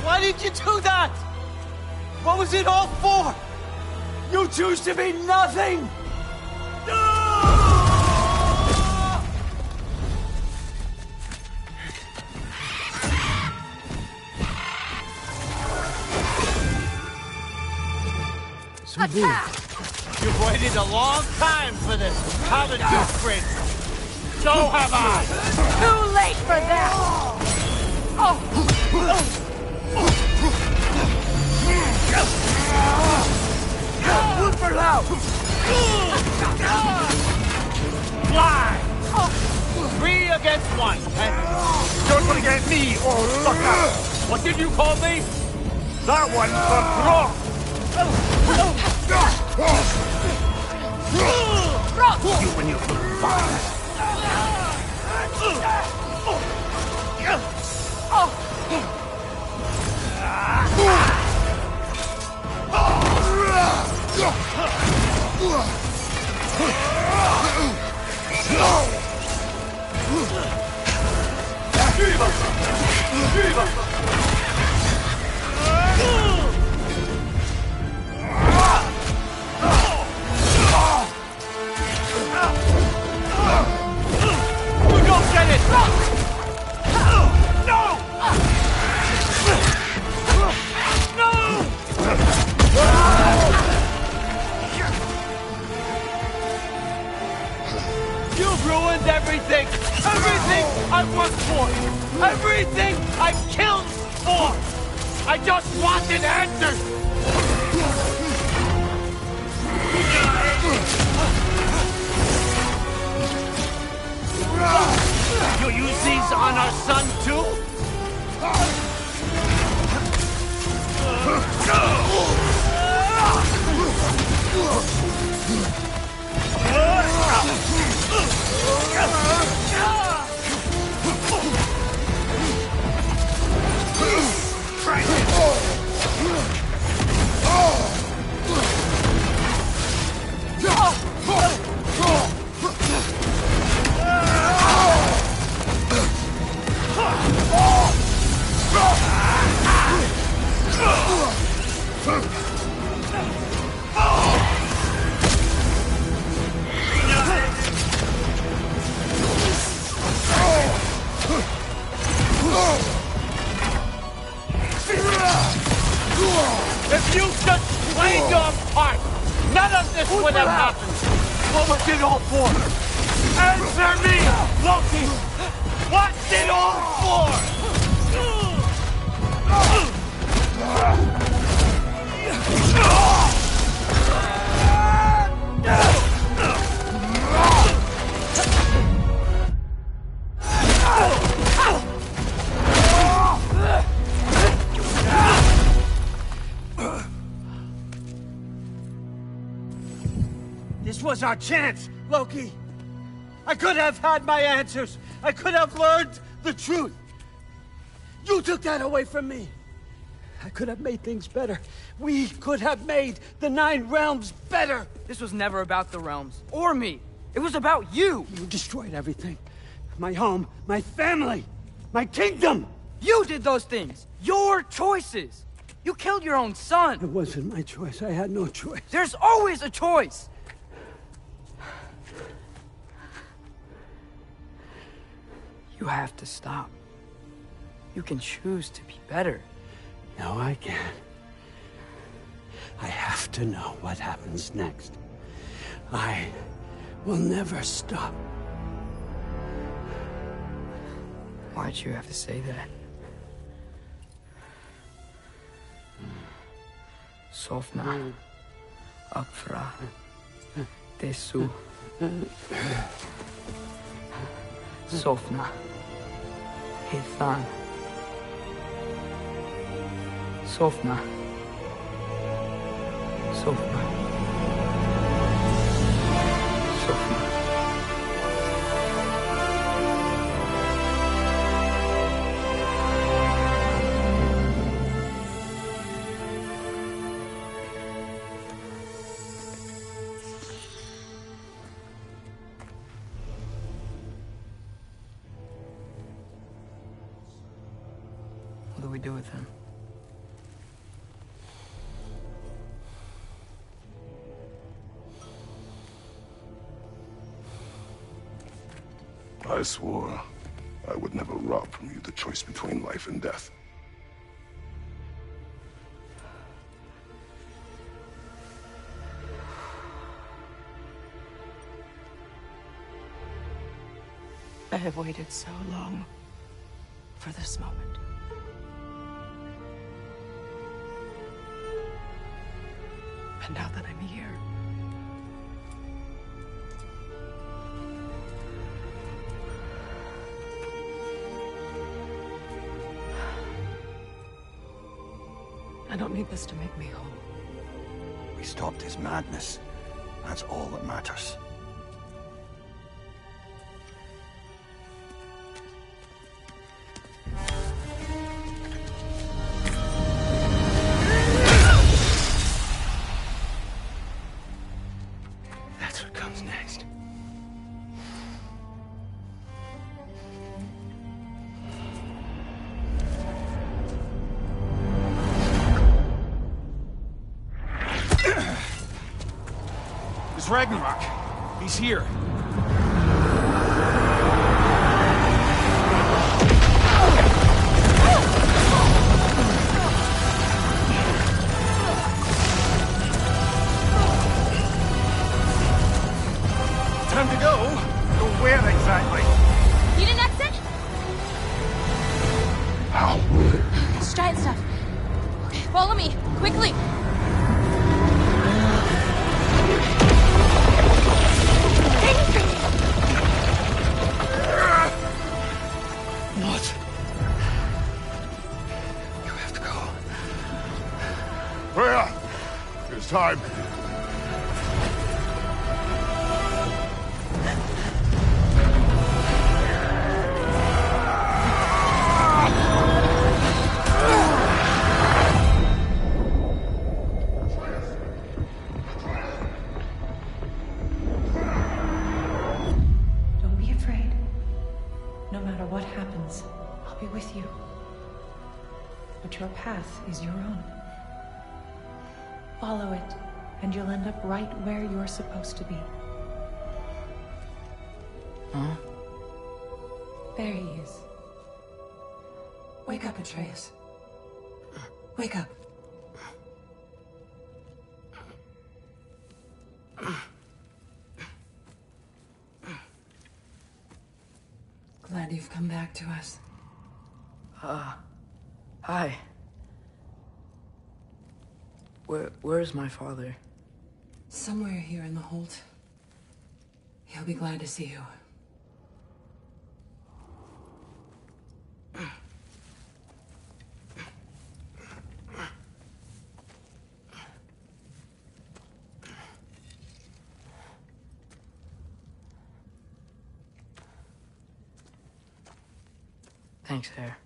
Why did you do that? What was it all for? You choose to be nothing! You've waited a long time for this, haven't you, Fritz? So have I! Too late for that! Fly! 3 against 1. Don't want to get me all stuck up. What did you call me? That one's for Brock. You and your fire. You've ruined everything! Everything I worked for! Everything I killed for! I just wanted answers! You use these on our son too? If you just played your part, none of this would have happened. What was it all for? Answer me, Loki! What's it all for? This was our chance, Loki. I could have had my answers. I could have learned the truth. You took that away from me. I could have made things better. We could have made the 9 realms better. This was never about the realms, or me. It was about you. You destroyed everything. My home, my family, my kingdom. You did those things. Your choices. You killed your own son. It wasn't my choice. I had no choice. There's always a choice. You have to stop. You can choose to be better. No, I can't. I have to know what happens next. I will never stop. Why'd you have to say that? Sofna. Akfra. Tesu. Sofna. Hithan. Sofna. Sofna. Sofna. What do we do with him? I swore I would never rob from you the choice between life and death. I have waited so long for this moment. And now that I'm here, I don't need this to make me whole. We stopped his madness. That's all that matters. It's Ragnarok. He's here. Time to go. Go where exactly? Need an exit? How? It's giant stuff. Okay, follow me, quickly. What? You have to go. Freya! It's time. Don't be afraid. No matter what happens, I'll be with you. But your path is your own. Follow it, and you'll end up right where you're supposed to be. Huh? There he is. Wake up, Atreus. Wake up. Glad you've come back to us. Hi. Where's my father? Somewhere here in the hold. He'll be glad to see you. Thanks, Hare.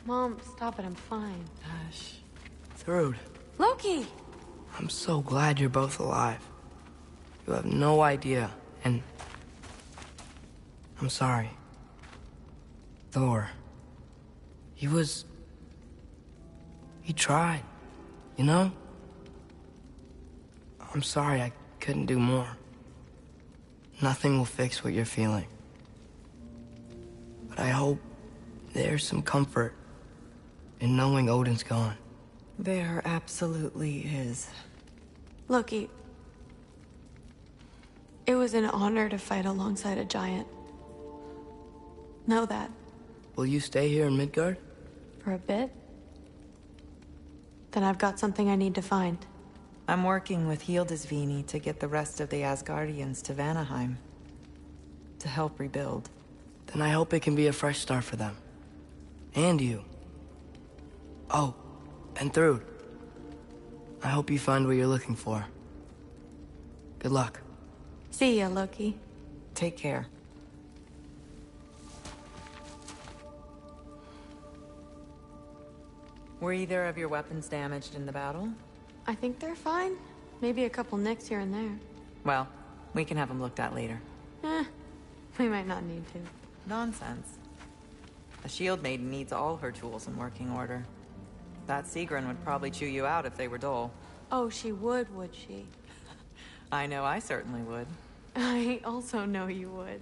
Mom, stop it. I'm fine. Hush. Thrud, Loki! I'm so glad you're both alive. You have no idea, and... I'm sorry. Thor. He tried, you know? I'm sorry I couldn't do more. Nothing will fix what you're feeling. But I hope there's some comfort in knowing Odin's gone. There absolutely is. Loki, it was an honor to fight alongside a giant. Know that. Will you stay here in Midgard? For a bit. Then I've got something I need to find. I'm working with Hildisvini to get the rest of the Asgardians to Vanaheim. To help rebuild. Then I hope it can be a fresh start for them. And you. Oh, and Thrud. I hope you find what you're looking for. Good luck. See ya, Loki. Take care. Were either of your weapons damaged in the battle? I think they're fine. Maybe a couple nicks here and there. Well, we can have them looked at later. We might not need to. Nonsense. A shield maiden needs all her tools in working order. That Sigrun would probably chew you out if they were dull. Oh, she would she? I know I certainly would. I also know you would.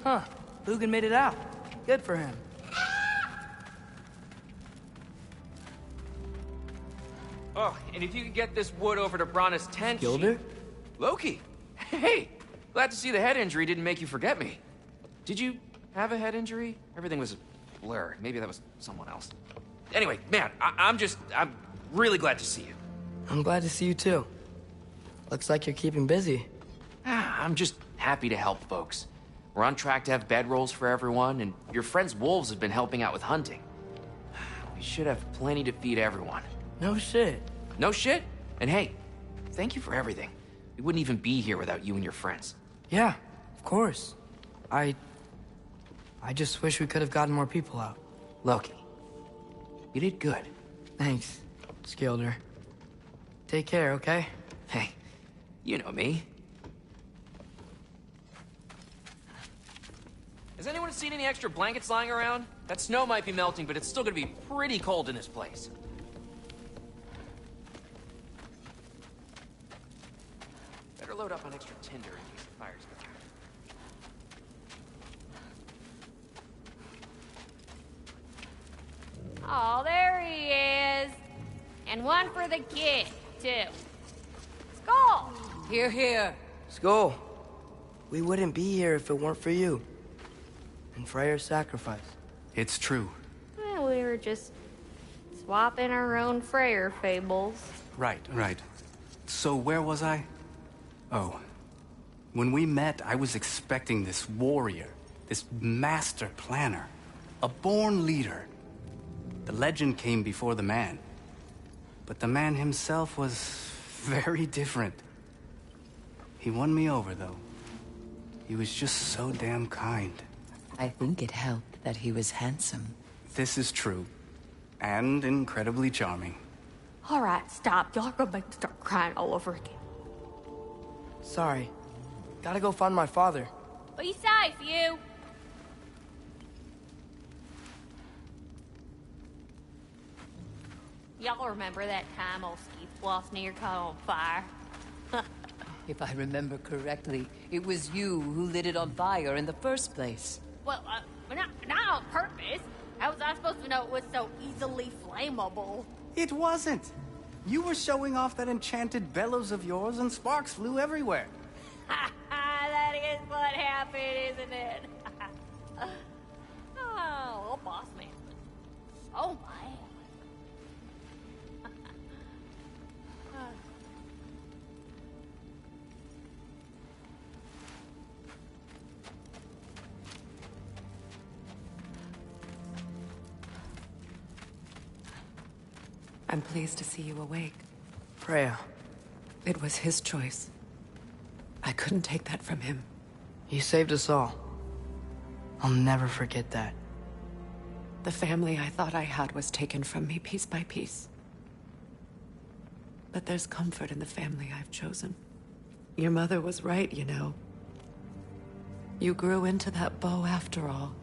Huh. Lugan made it out. Good for him. Oh, and if you could get this wood over to Brana's tent... Gilder? Loki! Hey! Glad to see the head injury didn't make you forget me. Did you have a head injury? Everything was a blur. Maybe that was someone else. Anyway, man, I'm really glad to see you. I'm glad to see you too. Looks like you're keeping busy. I'm just happy to help folks. We're on track to have bedrolls for everyone, and your friend's wolves have been helping out with hunting. We should have plenty to feed everyone. No shit. No shit? And hey, thank you for everything. We wouldn't even be here without you and your friends. Yeah, of course. I just wish we could have gotten more people out. Loki, you did good. Thanks, Skilder. Take care, okay? Hey, you know me. Has anyone seen any extra blankets lying around? That snow might be melting, but it's still gonna be pretty cold in this place. Better load up on extra tinder in case the fires go out. Oh, there he is. And one for the kid, too. Skull! Here, here. Skull. We wouldn't be here if it weren't for you. And Freyr's sacrifice. It's true. Well, we were just swapping our own Freyr fables. Right. So where was I? Oh. When we met, I was expecting this warrior, this master planner, a born leader. The legend came before the man. But the man himself was very different. He won me over, though. He was just so damn kind. I think it helped that he was handsome. This is true. And incredibly charming. All right, stop. Y'all are gonna make me start crying all over again. Sorry. Gotta go find my father. Be safe, you. Y'all remember that time old Ski Floss near caught on fire? If I remember correctly, it was you who lit it on fire in the first place. Well, not on purpose. How was I supposed to know it was so easily flammable? It wasn't. You were showing off that enchanted bellows of yours and sparks flew everywhere. That is what happened, isn't it? Oh, old boss man. So mad. I'm pleased to see you awake. Freya. It was his choice. I couldn't take that from him. He saved us all. I'll never forget that. The family I thought I had was taken from me piece by piece. But there's comfort in the family I've chosen. Your mother was right, you know. You grew into that bow after all.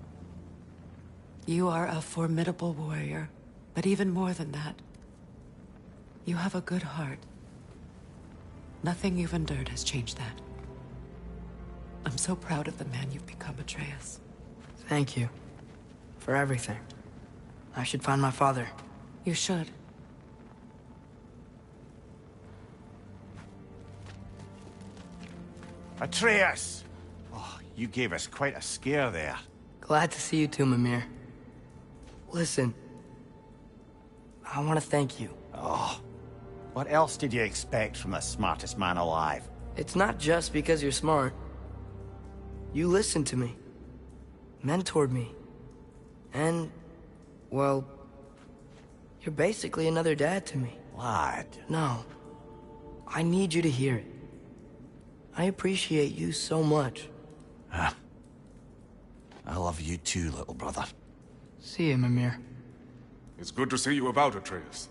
You are a formidable warrior, but even more than that, you have a good heart. Nothing you've endured has changed that. I'm so proud of the man you've become, Atreus. Thank you. For everything. I should find my father. You should. Atreus! Oh, you gave us quite a scare there. Glad to see you too, Mimir. Listen. I want to thank you. Oh. What else did you expect from the smartest man alive? It's not just because you're smart. You listened to me. Mentored me. And, well, you're basically another dad to me. Lad. No. I need you to hear it. I appreciate you so much. I love you too, little brother. See you, Mimir. It's good to see you about, Atreus.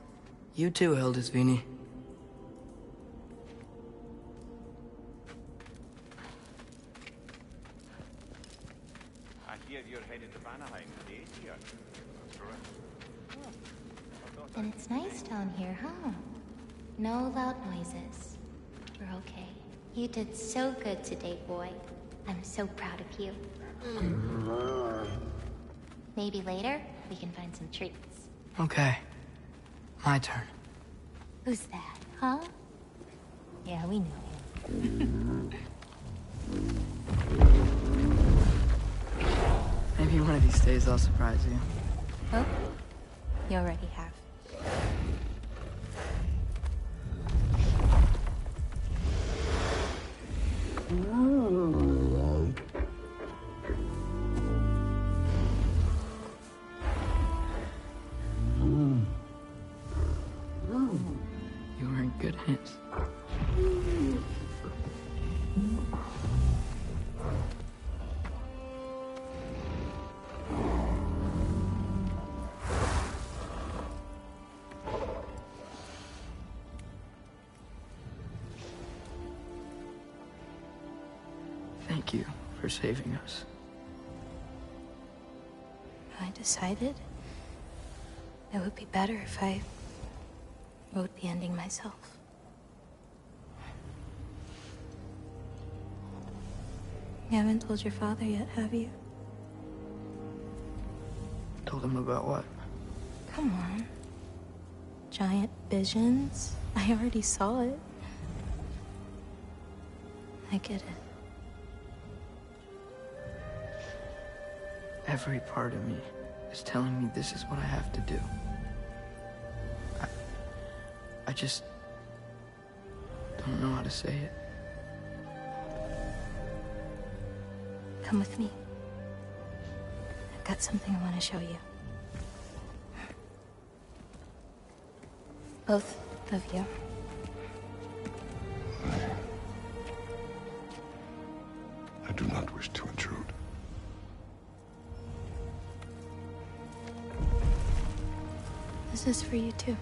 You too, Hildisvini. I hear you're headed to Vanaheim today, dear. And it's nice down here, huh? No loud noises. We're okay. You did so good today, boy. I'm so proud of you. Maybe later, we can find some treats. Okay. My turn. Who's that, huh? Yeah, we know him. Maybe one of these days I'll surprise you. Oh? You already have. You were in good hands. Thank you for saving us. I decided it would be better if I wrote the ending myself. You haven't told your father yet, have you? Told him about what? Come on. Giant visions? I already saw it. I get it. Every part of me is telling me this is what I have to do. I just don't know how to say it. Come with me. I've got something I want to show you. Both of you. I do not wish to intrude. This is for you too.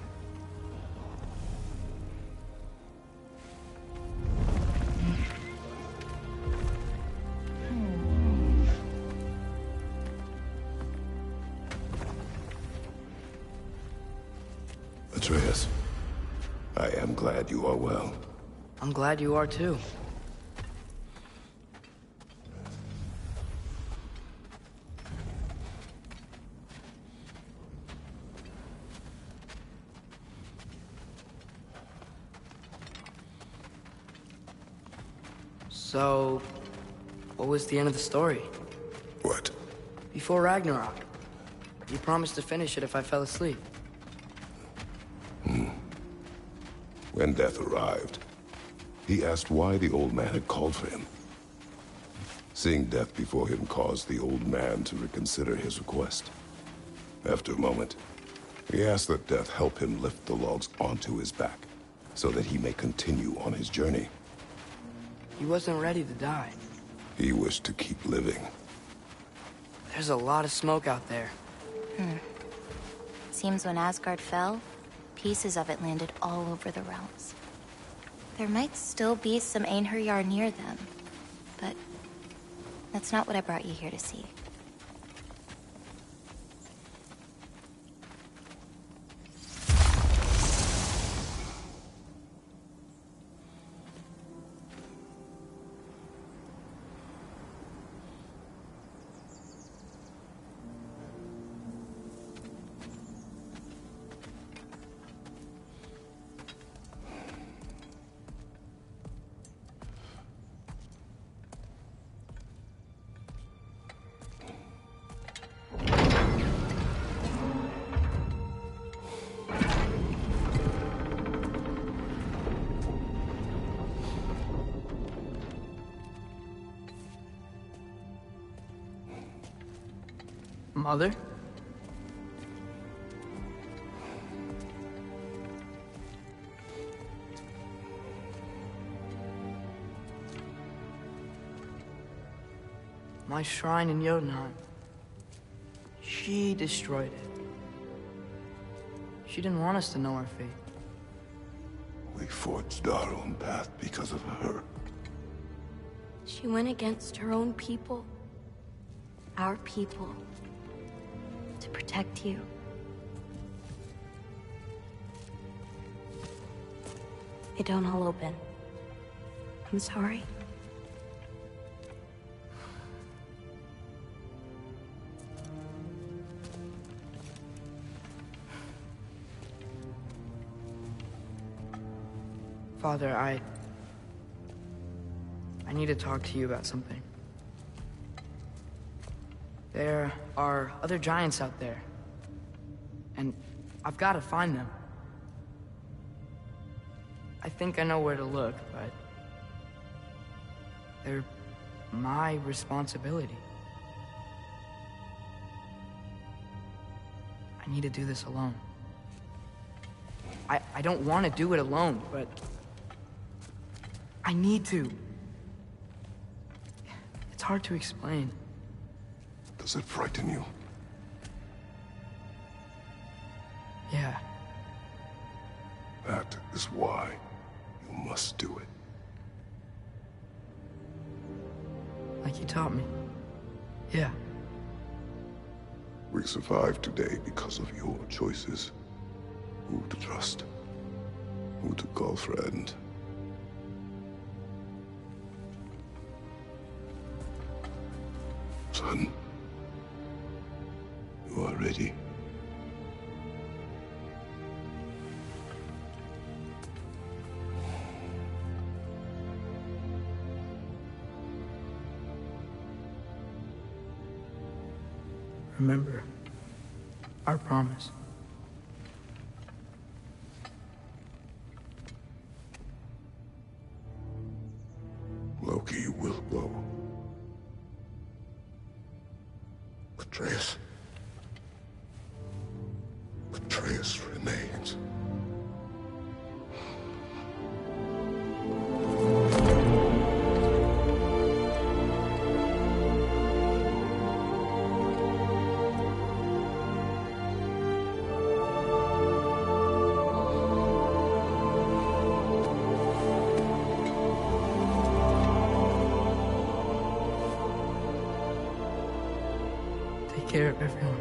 Atreus, I am glad you are well. I'm glad you are too. So, what was the end of the story? What? Before Ragnarok. You promised to finish it if I fell asleep. When death arrived, he asked why the old man had called for him. Seeing death before him caused the old man to reconsider his request. After a moment, he asked that death help him lift the logs onto his back, so that he may continue on his journey. He wasn't ready to die. He wished to keep living. There's a lot of smoke out there. Seems when Asgard fell, pieces of it landed all over the realms. There might still be some Einherjar near them, but that's not what I brought you here to see. Mother? my shrine in Jotunheim. She destroyed it. She didn't want us to know our fate. We forged our own path because of her. She went against her own people. Our people. To protect you. It don't all open. I'm sorry. Father, I need to talk to you about something. There are other giants out there. And I've got to find them. I think I know where to look, but they're my responsibility. I need to do this alone. I don't want to do it alone, but I need to. It's hard to explain. Does it frighten you? Yeah. That is why you must do it. Like you taught me. Yeah. We survived today because of your choices. Who to trust, who to call friend. Son, you are ready. Remember our promise. Loki will go. Atreus. Atreus remains. Take care of everyone.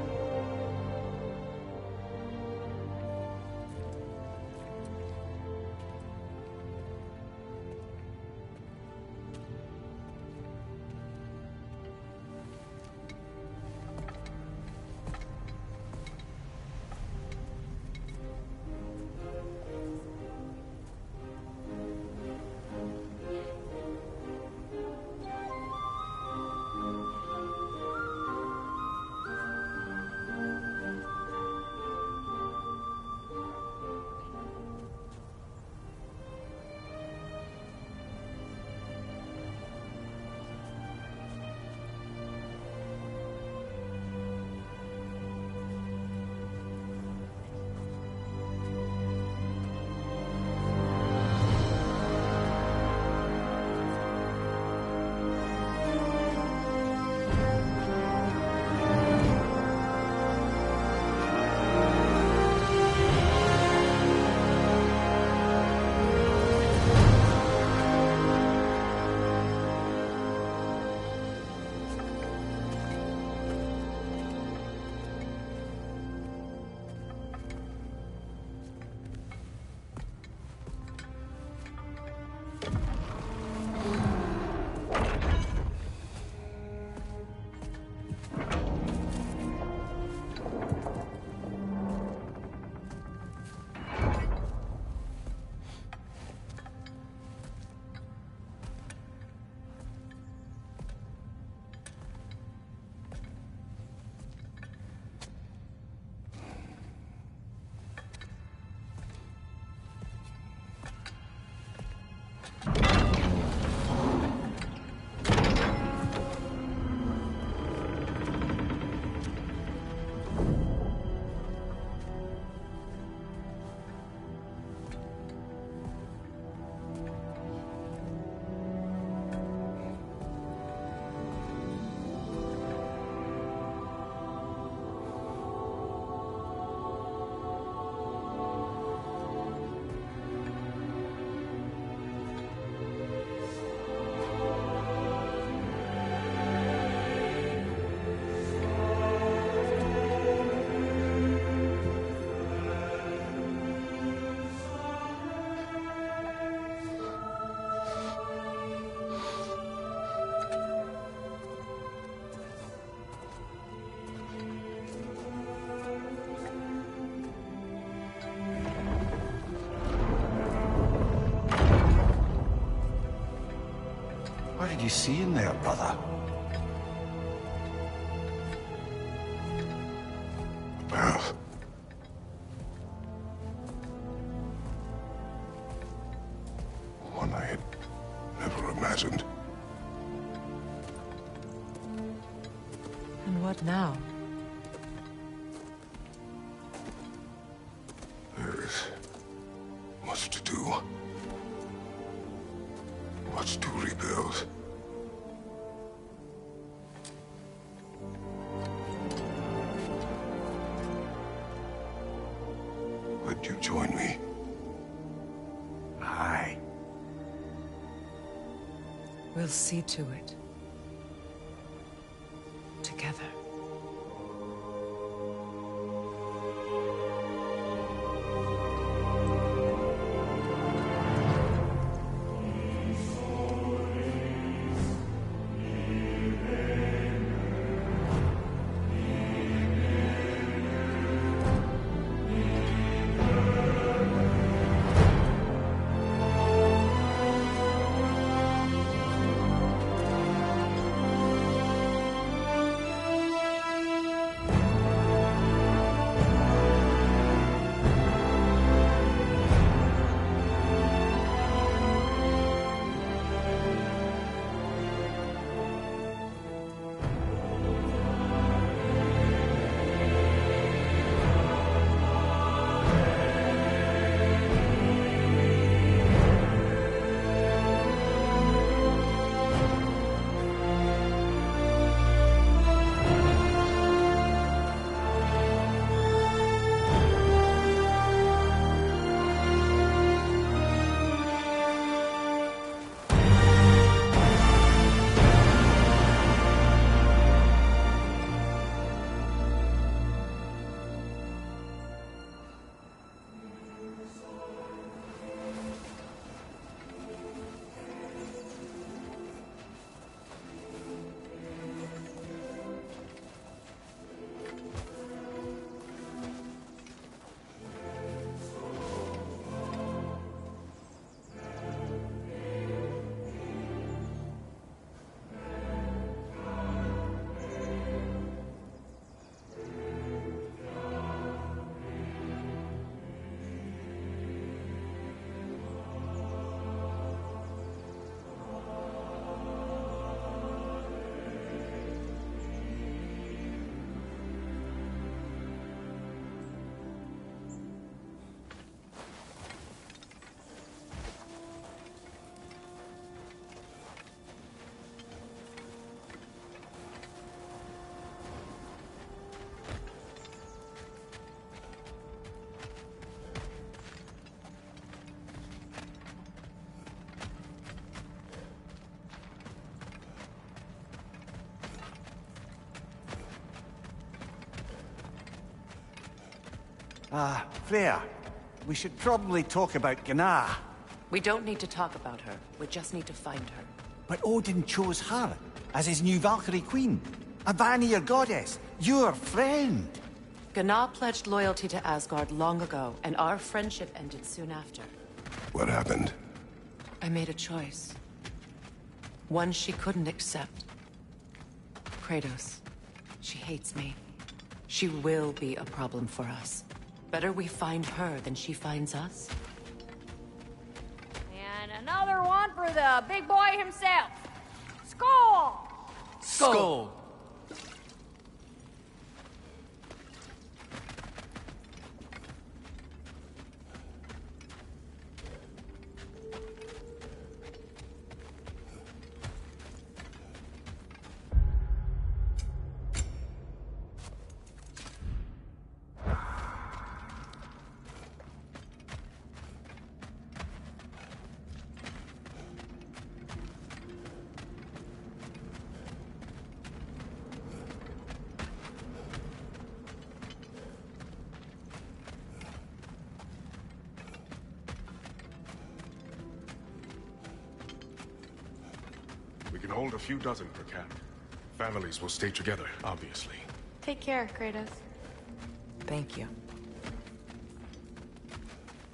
did you see in there, brother? Path. One I had never imagined. And what now? There is much to do. Much to rebuild. Would you join me? Aye. We'll see to it. Together. Freya, we should probably talk about Gná. We don't need to talk about her. We just need to find her. But Odin chose her as his new Valkyrie queen. A Vanir goddess, your friend. Gná pledged loyalty to Asgard long ago, and our friendship ended soon after. What happened? I made a choice. One she couldn't accept. Kratos. She hates me. She will be a problem for us. Better we find her than she finds us. And another one for the big boy himself. Skull! Skull! We can hold a few dozen per camp. Families will stay together, obviously. Take care, Kratos. Thank you.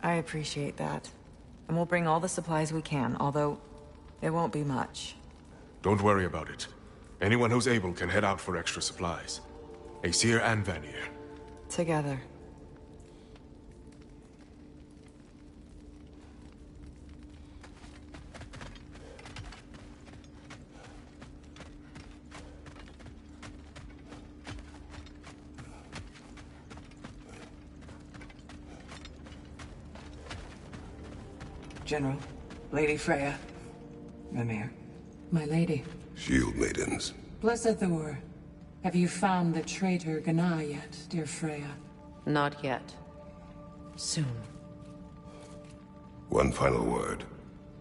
I appreciate that. And we'll bring all the supplies we can, although it won't be much. Don't worry about it. Anyone who's able can head out for extra supplies. Aesir and Vanir. Together. General, Lady Freya, Mimir. My lady. Shield maidens. Blessathor, have you found the traitor Gná yet, dear Freya? Not yet. Soon. One final word.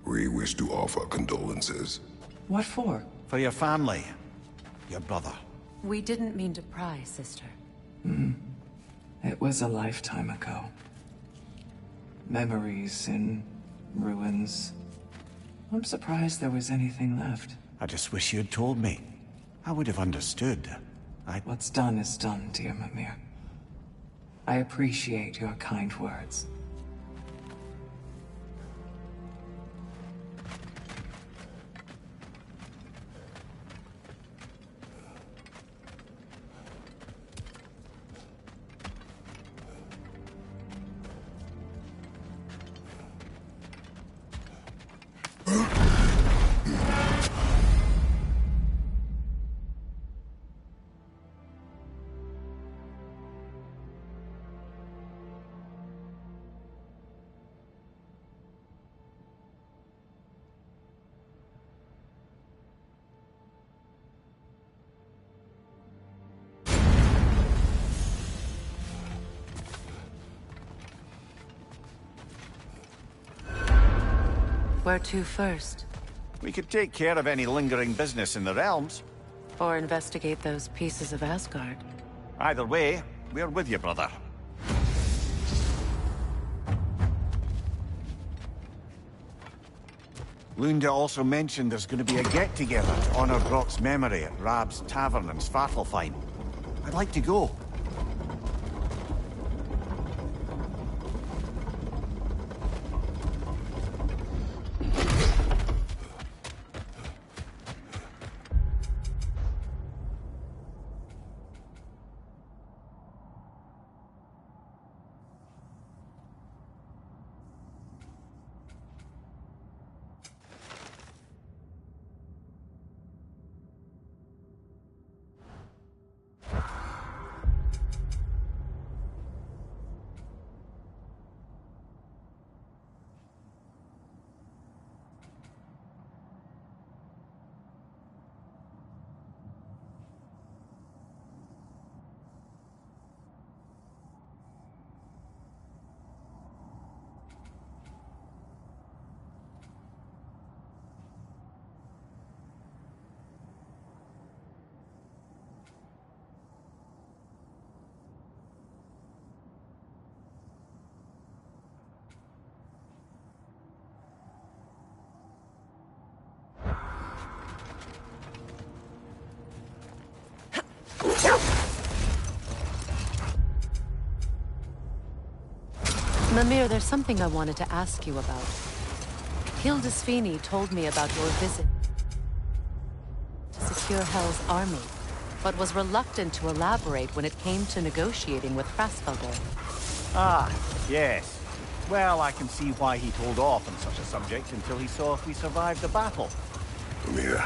We wish to offer condolences. What for? For your family. Your brother. We didn't mean to pry, sister. It was a lifetime ago. Memories in ruins. I'm surprised there was anything left. I just wish you'd told me. I would have understood. What's done is done, dear Mimir. I appreciate your kind words. Where to first? We could take care of any lingering business in the realms. Or investigate those pieces of Asgard. Either way, we're with you, brother. Lunda also mentioned there's going to be a get-together to honor Brock's memory at Rab's Tavern in Svartalfheim. I'd like to go. Mimir, there's something I wanted to ask you about. Hildisvini told me about your visit to secure Hel's army, but was reluctant to elaborate when it came to negotiating with Hraesvelgr. Ah, yes. Well, I can see why he'd hold off on such a subject until he saw if we survived the battle. Mimir,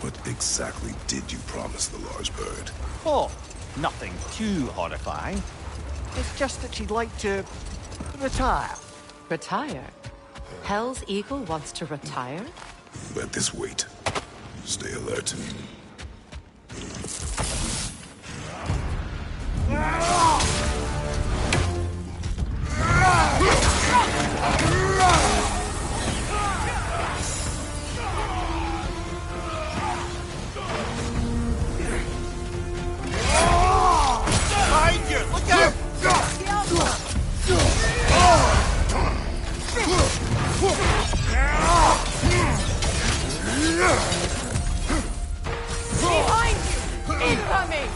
what exactly did you promise the large bird? Oh, nothing too horrifying. It's just that she'd like to retire. Retire? Hel's Eagle wants to retire? Let this wait. Stay alert. Behind you! Look out! Behind you! Incoming!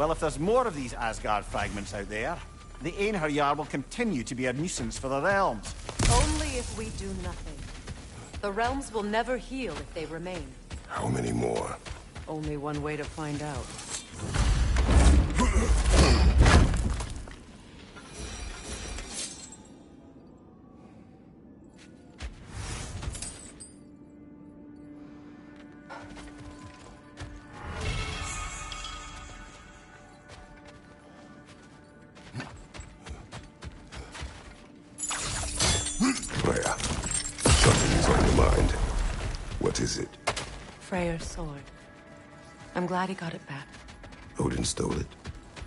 Well, if there's more of these Asgard fragments out there, the Einherjar will continue to be a nuisance for the realms. Only if we do nothing. The realms will never heal if they remain. How many more? Only one way to find out. Freya, something is on your mind. What is it? Freyr's sword. I'm glad he got it back. Odin stole it?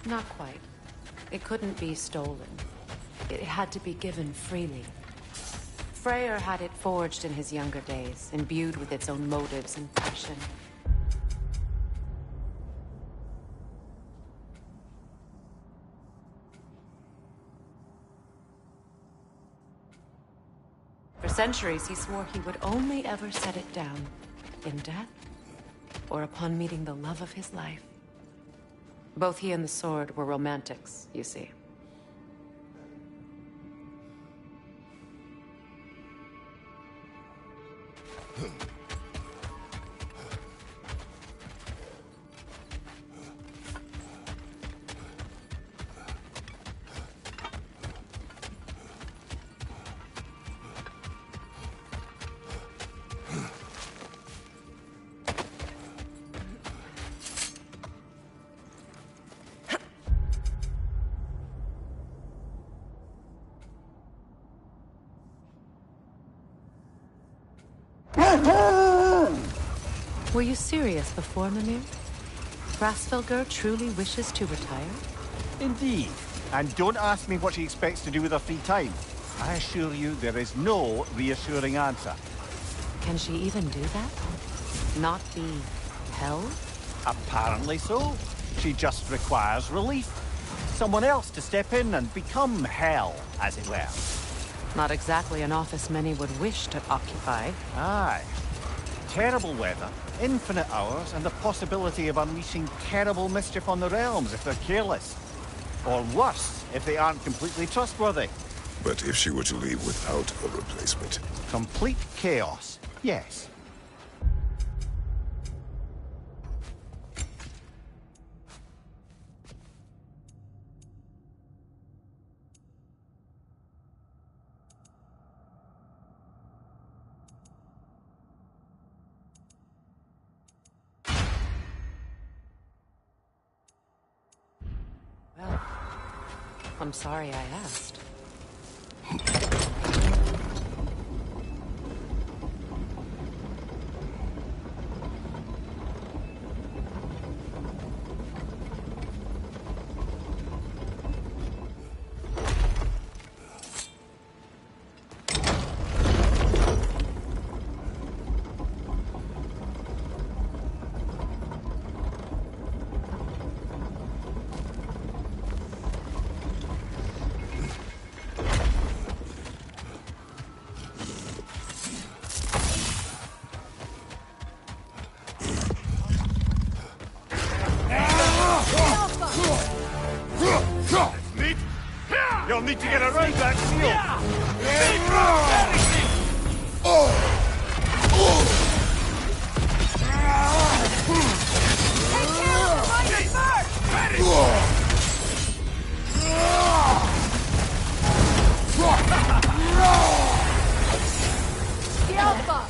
Not quite. It couldn't be stolen. It had to be given freely. Freyr had it forged in his younger days, imbued with its own motives and passion. For centuries, he swore he would only ever set it down in death or upon meeting the love of his life. Both he and the sword were romantics, you see. Were you serious before, Mimir? Rasfelger truly wishes to retire? Indeed. And don't ask me what she expects to do with her free time. I assure you there is no reassuring answer. Can she even do that? Not be held? Apparently so. She just requires relief. Someone else to step in and become hell, as it were. Not exactly an office many would wish to occupy. Aye. Terrible weather, infinite hours, and the possibility of unleashing terrible mischief on the realms if they're careless. Or worse, if they aren't completely trustworthy. But if she were to leave without a replacement? Complete chaos, yes. Well, I'm sorry I asked. You'll need to get around that The Alpha!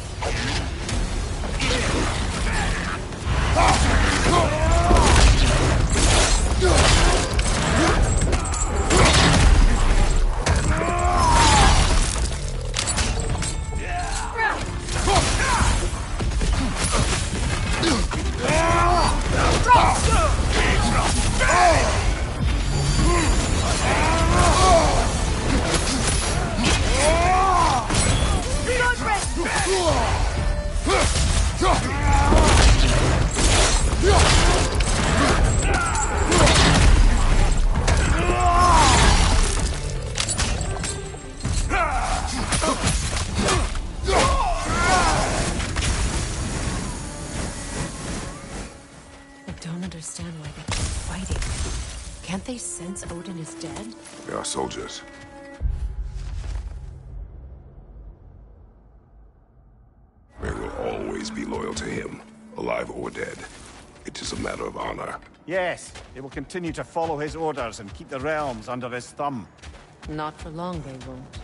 they sense Odin is dead? They are soldiers. They will always be loyal to him, alive or dead. It is a matter of honor. Yes, they will continue to follow his orders and keep the realms under his thumb. Not for long, they won't.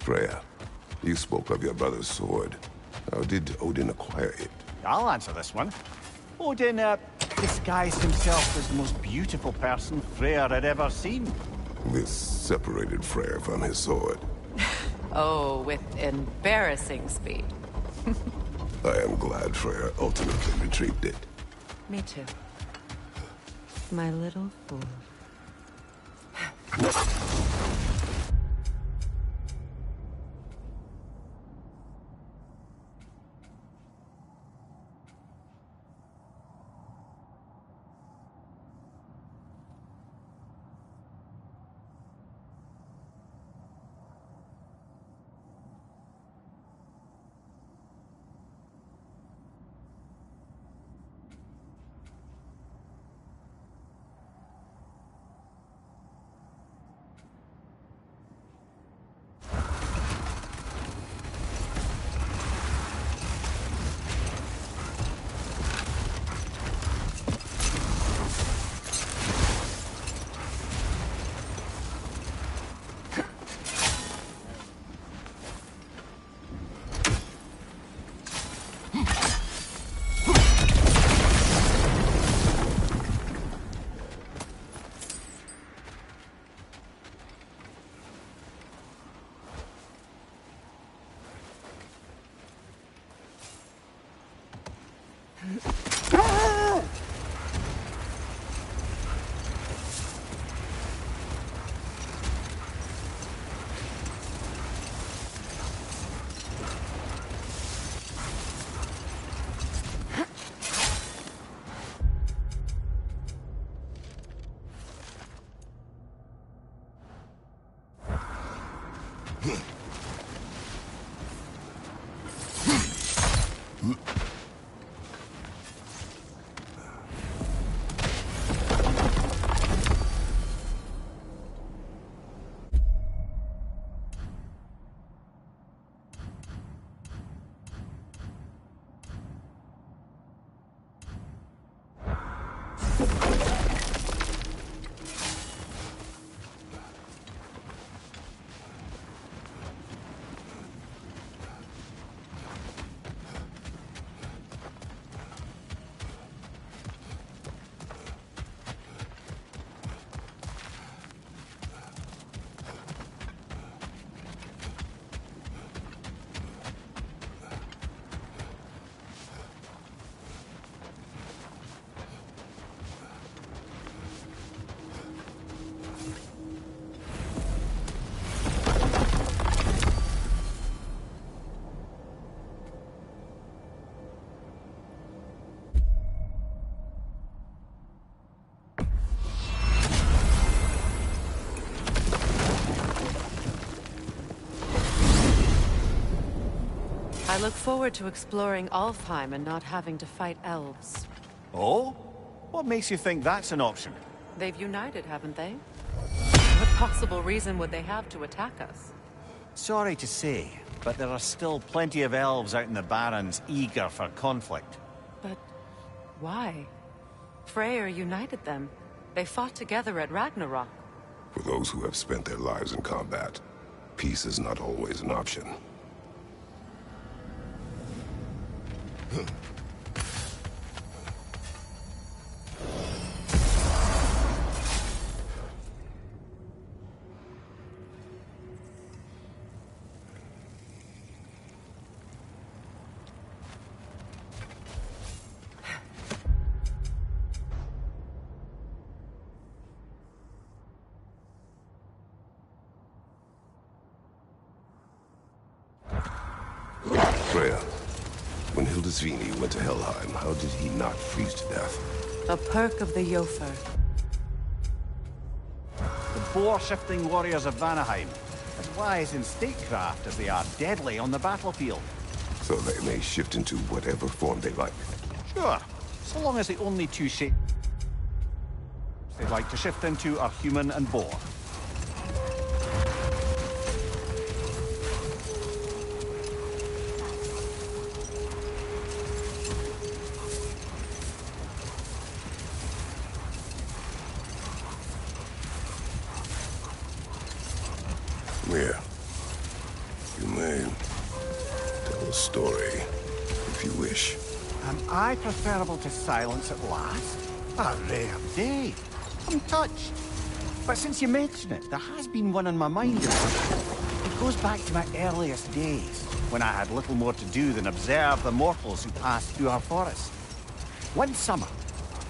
Freya, you spoke of your brother's sword. How did Odin acquire it? I'll answer this one. Odin, disguised himself as the most beautiful person Freyr had ever seen. This separated Freyr from his sword. Oh, with embarrassing speed. I am glad Freyr ultimately retrieved it. Me too. My little fool. I look forward to exploring Alfheim and not having to fight elves. Oh? What makes you think that's an option? They've united, haven't they? What possible reason would they have to attack us? Sorry to say, but there are still plenty of elves out in the Barrens eager for conflict. But why? Freyr united them. They fought together at Ragnarok. For those who have spent their lives in combat, peace is not always an option. Freya, when Hildisvini went to Helheim, how did he not freeze to death? A perk of the Jofer. The boar-shifting warriors of Vanaheim, as wise in statecraft as they are deadly on the battlefield. So they may shift into whatever form they like. Sure, so long as the only two shapes they'd like to shift into are human and boar. Here. You may tell a story, if you wish. Am I preferable to silence at last? A rare day. I'm touched. But since you mention it, there has been one on my mind. It goes back to my earliest days, when I had little more to do than observe the mortals who passed through our forest. One summer,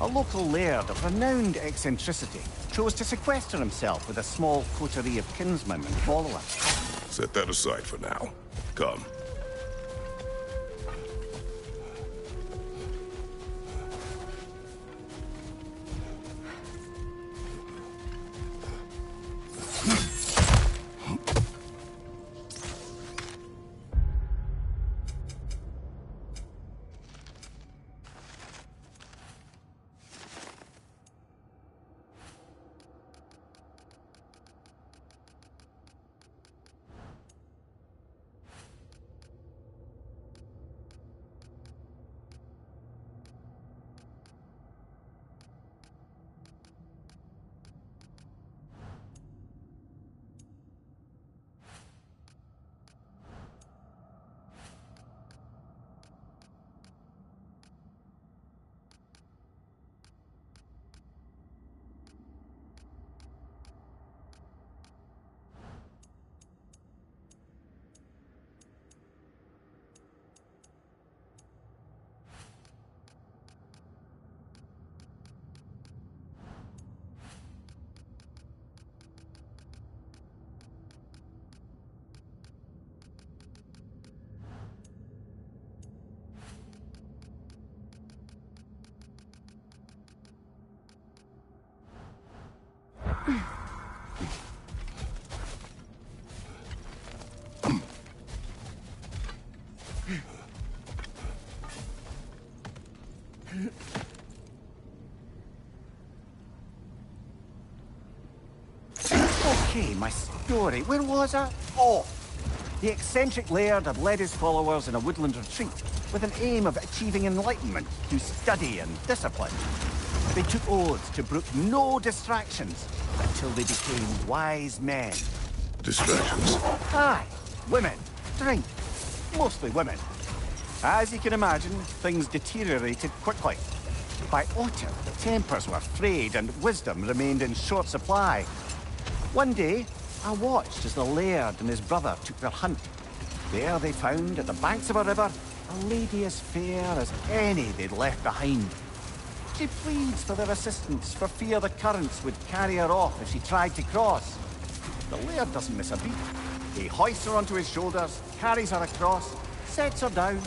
a local laird of renowned eccentricity chose to sequester himself with a small coterie of kinsmen and followers. Set that aside for now. Come. Okay, my story. Where was I? Oh! The eccentric laird had led his followers in a woodland retreat with an aim of achieving enlightenment through study and discipline. They took oaths to brook no distractions until they became wise men. Distractions? Aye. Women. Drink. Mostly women. As you can imagine, things deteriorated quickly. By autumn, tempers were frayed and wisdom remained in short supply. One day, I watched as the laird and his brother took their hunt. There they found, at the banks of a river, a lady as fair as any they'd left behind. She pleads for their assistance for fear the currents would carry her off if she tried to cross. The laird doesn't miss a beat. He hoists her onto his shoulders, carries her across, sets her down,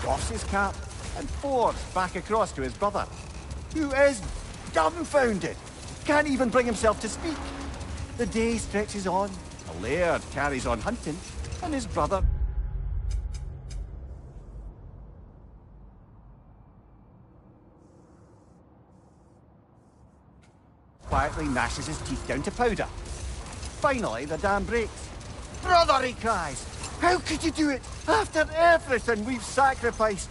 doffs his cap, and fords back across to his brother, who is dumbfounded, can't even bring himself to speak. The day stretches on, the laird carries on hunting, and his brother quietly gnashes his teeth down to powder. Finally, the dam breaks. Brother, he cries, how could you do it after everything we've sacrificed?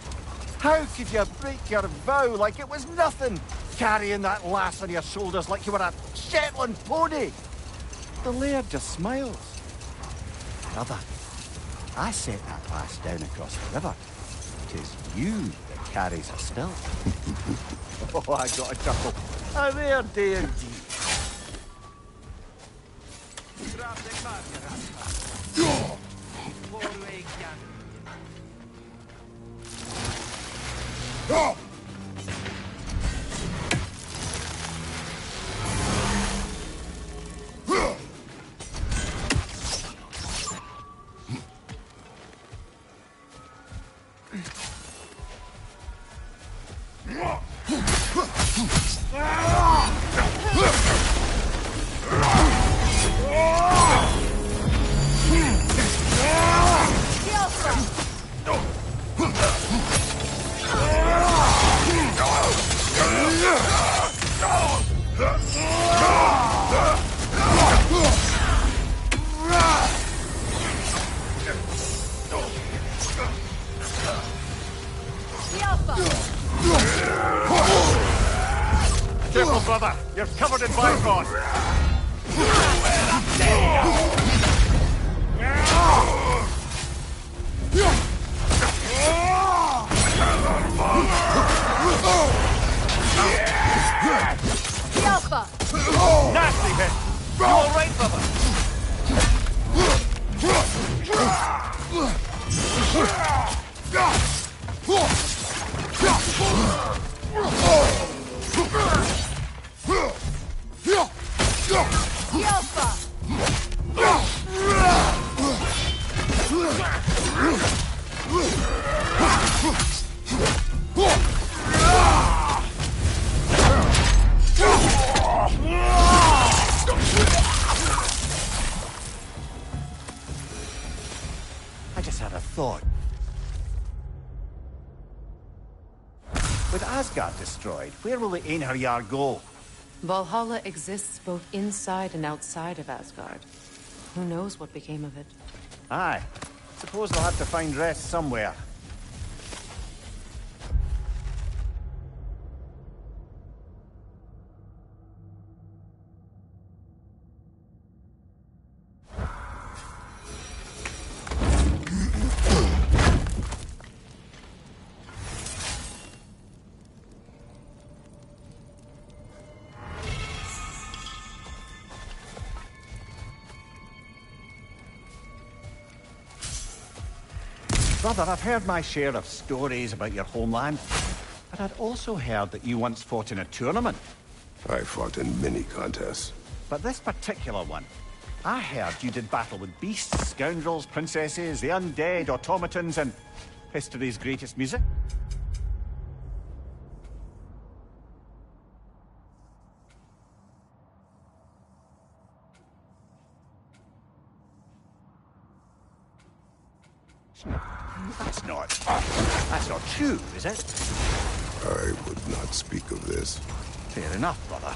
How could you break your vow like it was nothing, carrying that lass on your shoulders like you were a Shetland pony? The laird just smiles. Brother, I set that lass down across the river. 'Tis you that carries her still. Oh, I got a chuckle. A rare day indeed. Careful, brother. You're covered in bifrost. Alpha! Nasty hit. You all right, brother? I just had a thought. With Asgard destroyed, where will the Einherjar go? Valhalla exists both inside and outside of Asgard. Who knows what became of it? Aye. Suppose they'll have to find rest somewhere. Brother, I've heard my share of stories about your homeland, but I'd also heard that you once fought in a tournament. I fought in many contests. But this particular one, I heard you did battle with beasts, scoundrels, princesses, the undead, automatons, and history's greatest music. That's not true, is it? I would not speak of this. Fair enough, brother.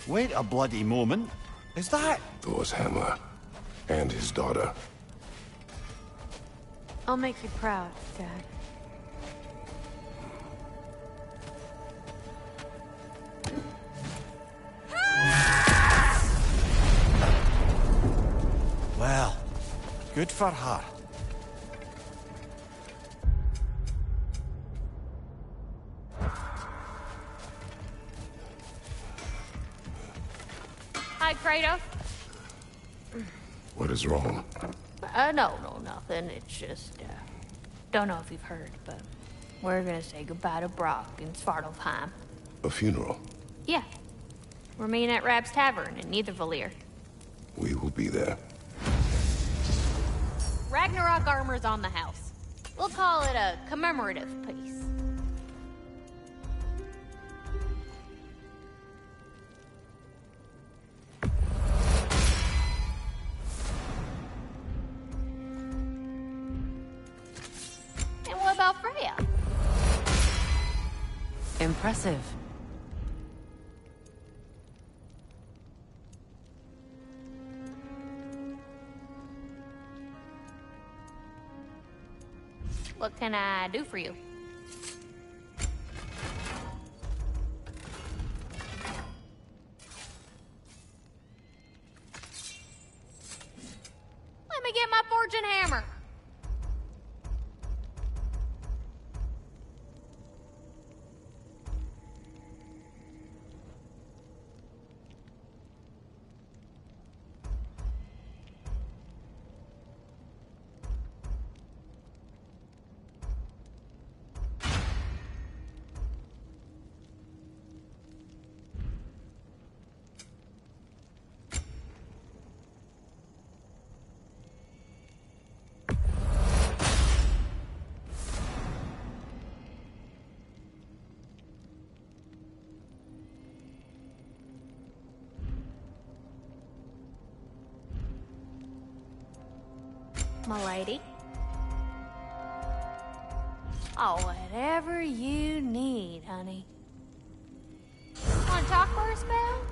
Wait a bloody moment. Is that... Thor's hammer. And his daughter. I'll make you proud, Dad. Well, good for her. Hi, Kratos. What is wrong? No, nothing. It's just, don't know if you've heard, but we're gonna say goodbye to Brock in Svartalfheim. A funeral? Yeah. We're meeting at Rab's Tavern in Niedervalier. We will be there. Ragnarok armor's on the house. We'll call it a commemorative piece. And what about Freya? Impressive. What can I do for you? Let me get my fortune hammer. My lady. Oh, whatever you need, honey. Want to talk for a spell?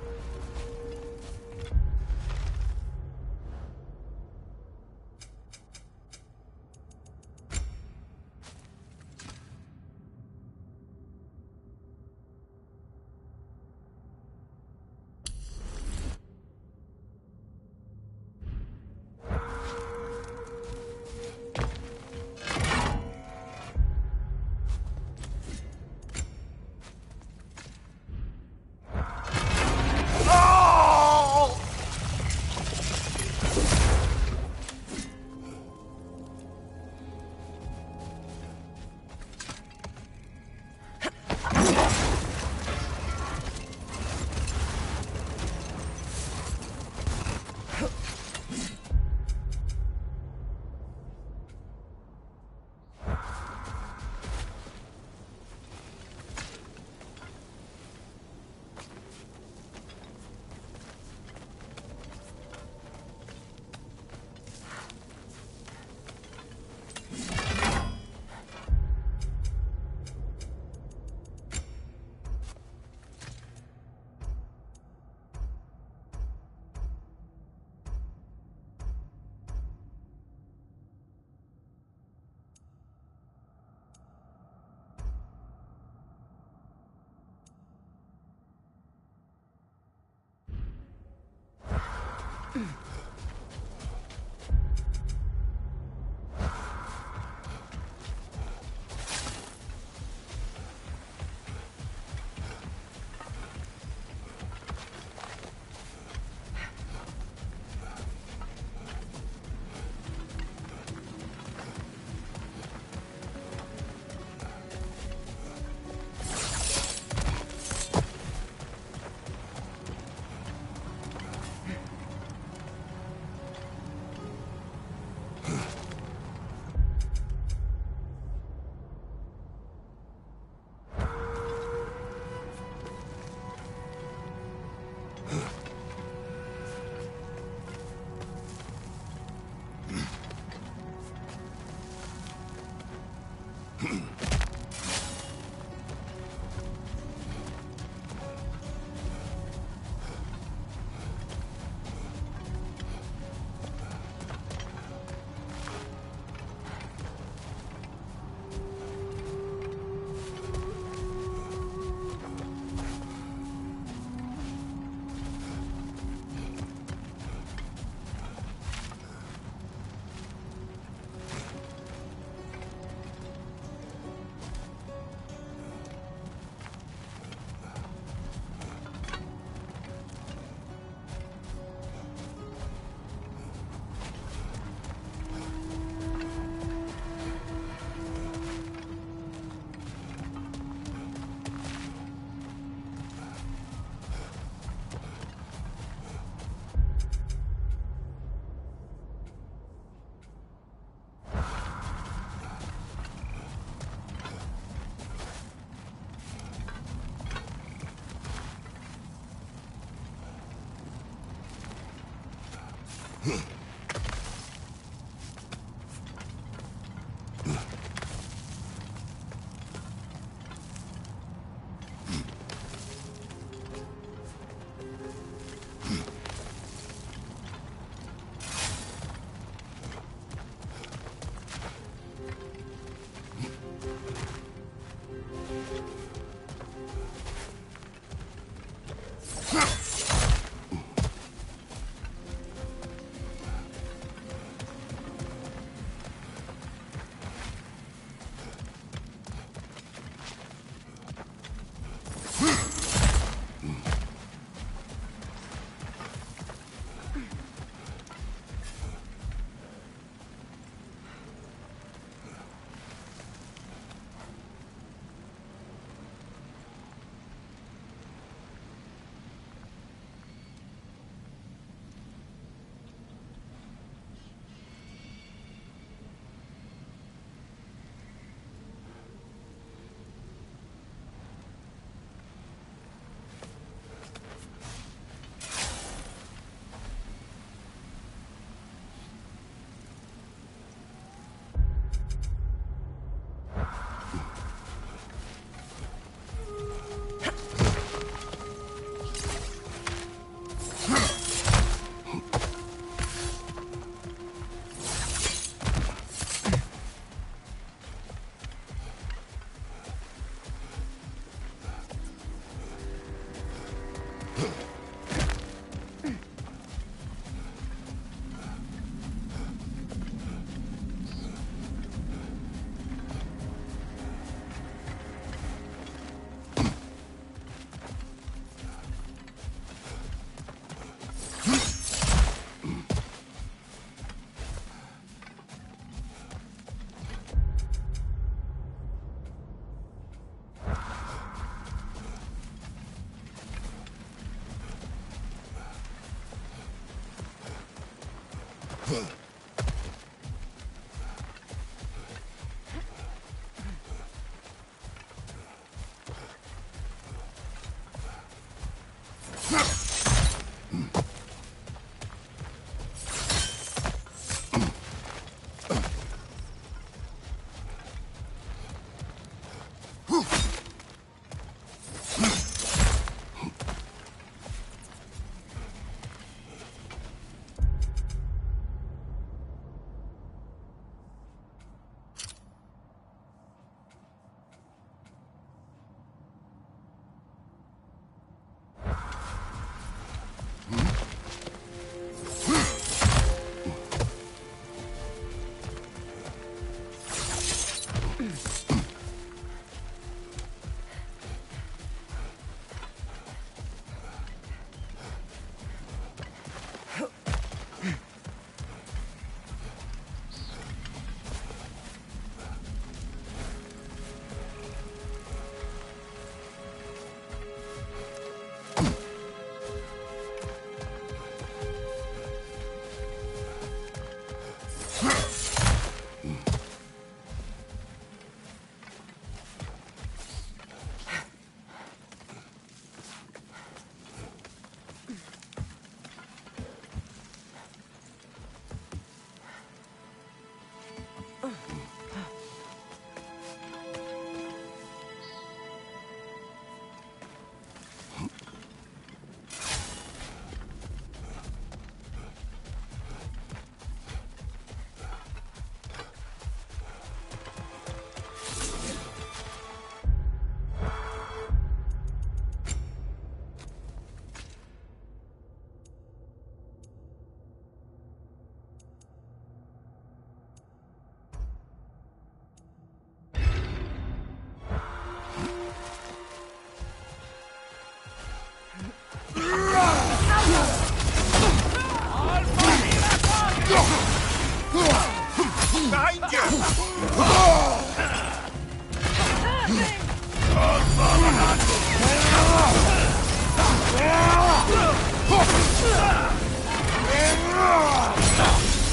Behind you!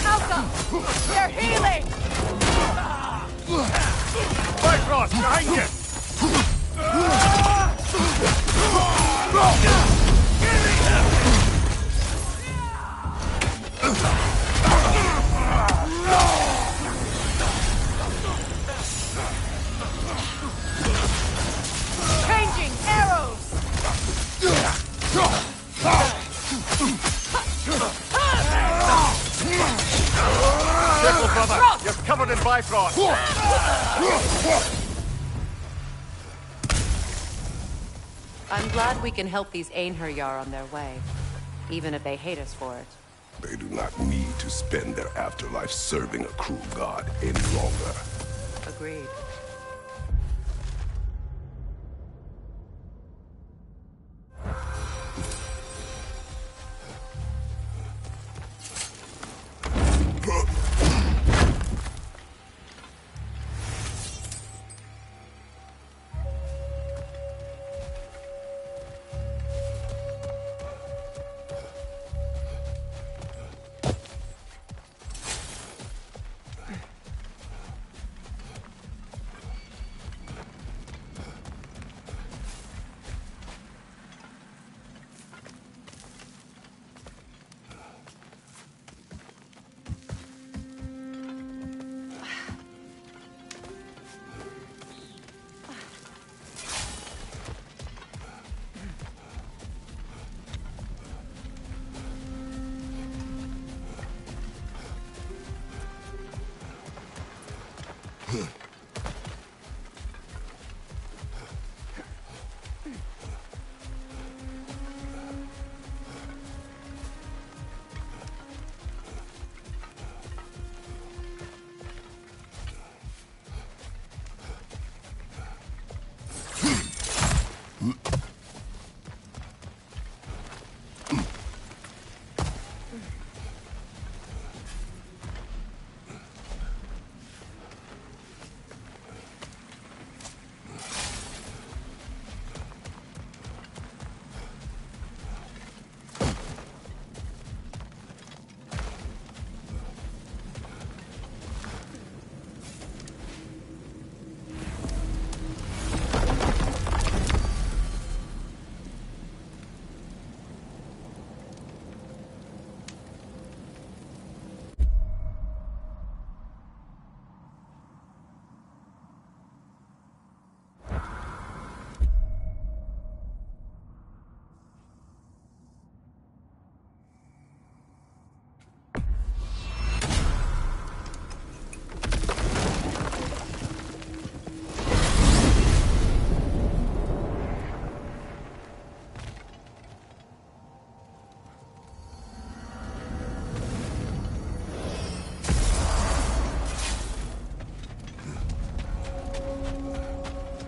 Malcolm! They're healing! Cross, behind you! Give me him! covered in Bifrost. I'm glad we can help these Einherjar on their way, even if they hate us for it. They do not need to spend their afterlife serving a cruel god any longer. Agreed.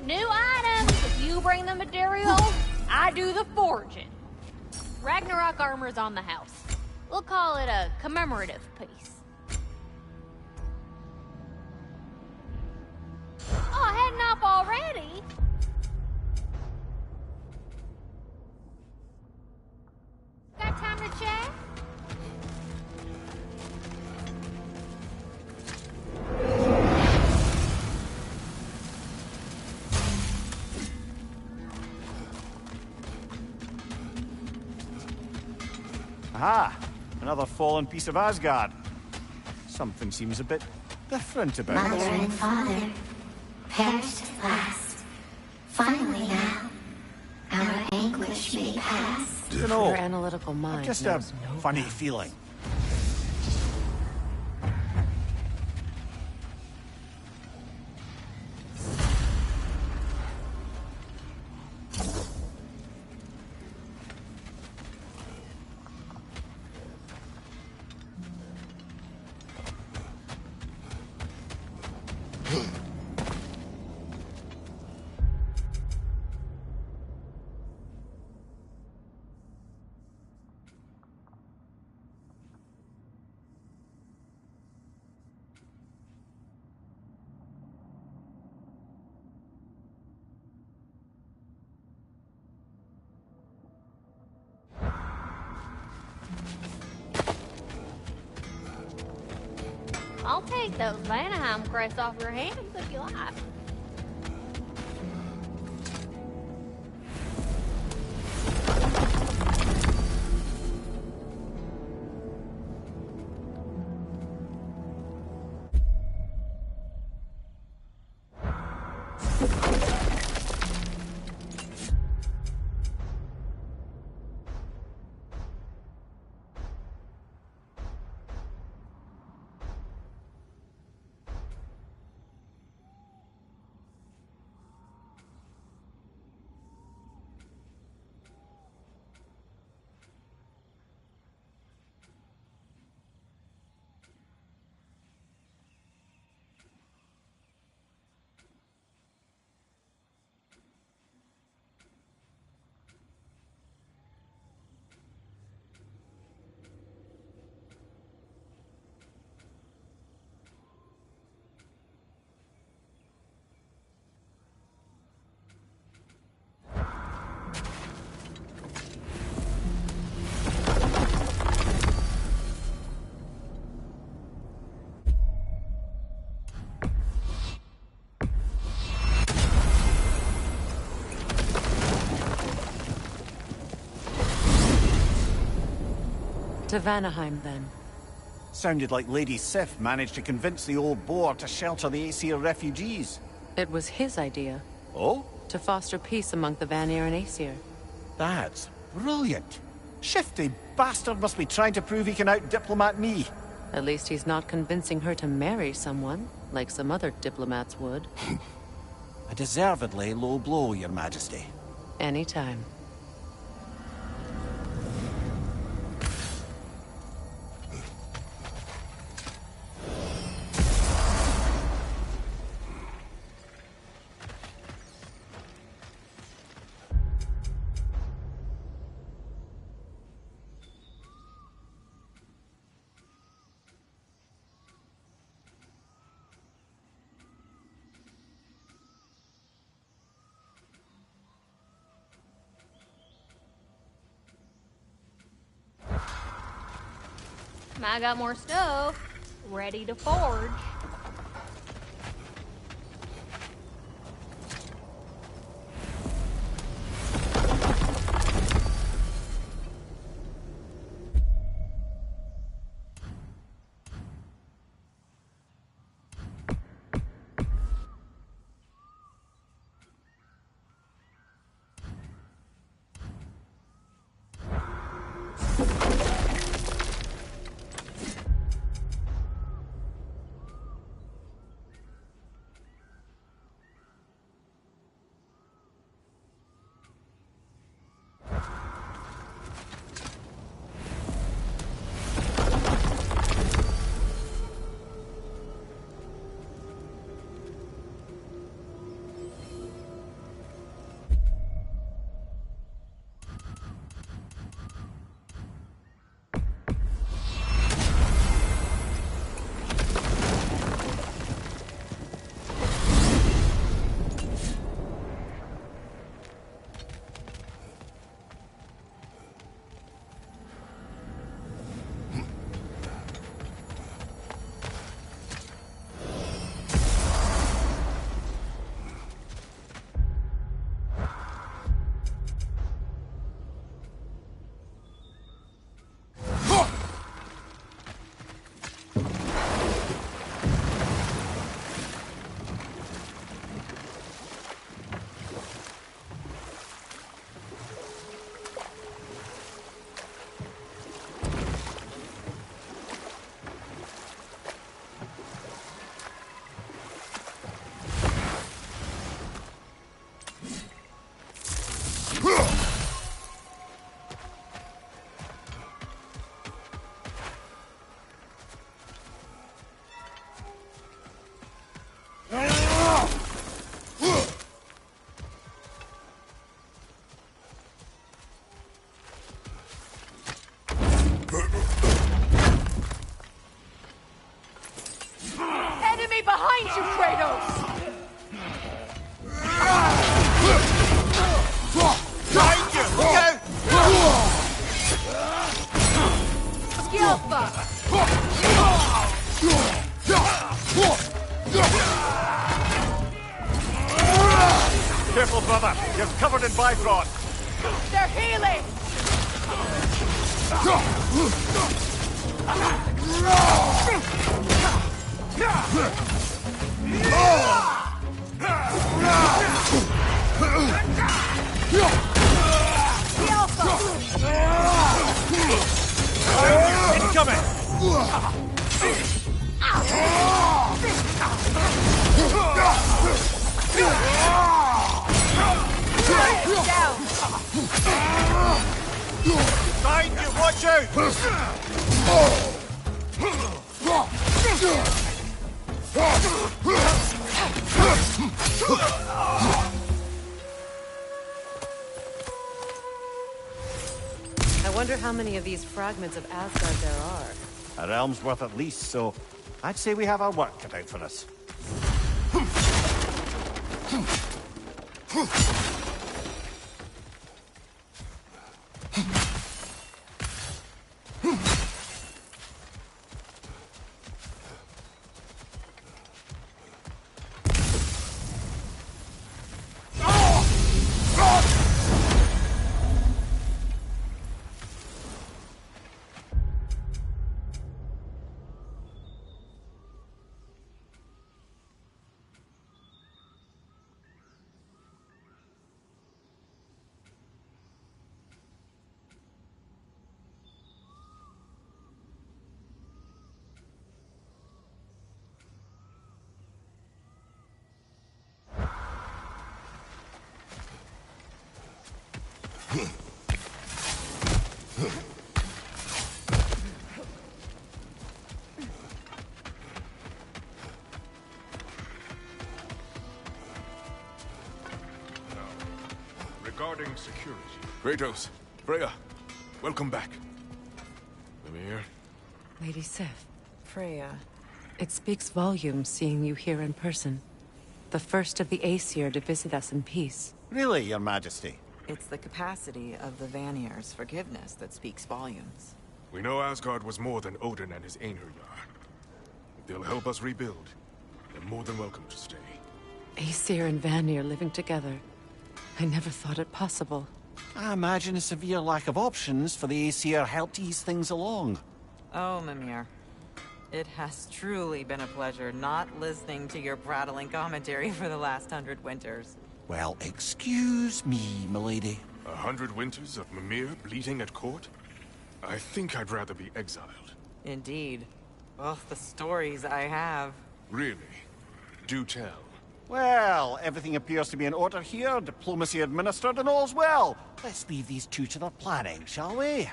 New items! If you bring the materials, I do the forging. Ragnarok armor's on the house. We'll call it a commemorative piece. Oh, heading off already? Got time to chat? Aha! Another fallen piece of Asgard. Something seems a bit different about Mother it. and father perished at last. Finally now, our anguish may pass. Dunno. Your analytical mind Just knows a no funny bounds. feeling. I'll take those Vanaheim crests off your hands if you like. To Vanaheim, then. Sounded like Lady Sif managed to convince the old boar to shelter the Aesir refugees. It was his idea. Oh? To foster peace among the Vanir and Aesir. That's brilliant. Shifty bastard must be trying to prove he can out-diplomat me. At least he's not convincing her to marry someone, like some other diplomats would. A deservedly low blow, Your Majesty. Anytime. I got more stuff ready to forge. Enemy behind you, Kratos! Behind you! Look out! Skilfa! Careful, brother. You're covered in Bifrost. They're healing! Incoming! Down! Behind you, watch out! I wonder how many of these fragments of Asgard there are. A realm's worth at least, so I'd say we have our work cut out for us. Regarding security. Kratos, Freya, welcome back. Mimir. Lady Sif. Freya. It speaks volumes seeing you here in person. The first of the Aesir to visit us in peace. Really, Your Majesty? It's the capacity of the Vanir's forgiveness that speaks volumes. We know Asgard was more than Odin and his Einherjar. If they'll help us rebuild, they're more than welcome to stay. Aesir and Vanir living together. I never thought it possible. I imagine a severe lack of options for the Aesir helped ease things along. Oh, Mimir. It has truly been a pleasure not listening to your prattling commentary for the last 100 winters. Well, excuse me, milady. 100 winters of Mimir bleating at court? I think I'd rather be exiled. Indeed. Oh, the stories I have. Really? Do tell. Well, everything appears to be in order here, diplomacy administered, and all's well. Let's leave these two to their planning, shall we?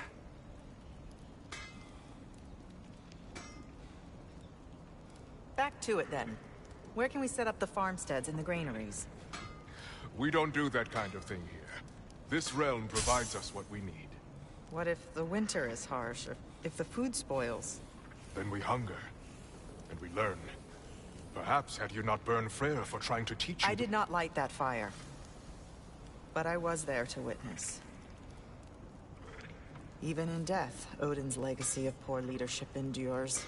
Back to it then. Where can we set up the farmsteads and the granaries? We don't do that kind of thing here. This realm provides us what we need. What if the winter is harsh, or if the food spoils? Then we hunger, and we learn. Perhaps had you not burned Freyr for trying to teach you... I did not light that fire. But I was there to witness. Even in death, Odin's legacy of poor leadership endures.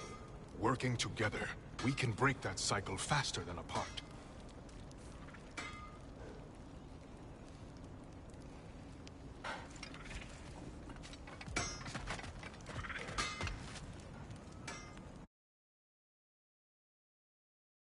Working together, we can break that cycle faster than apart.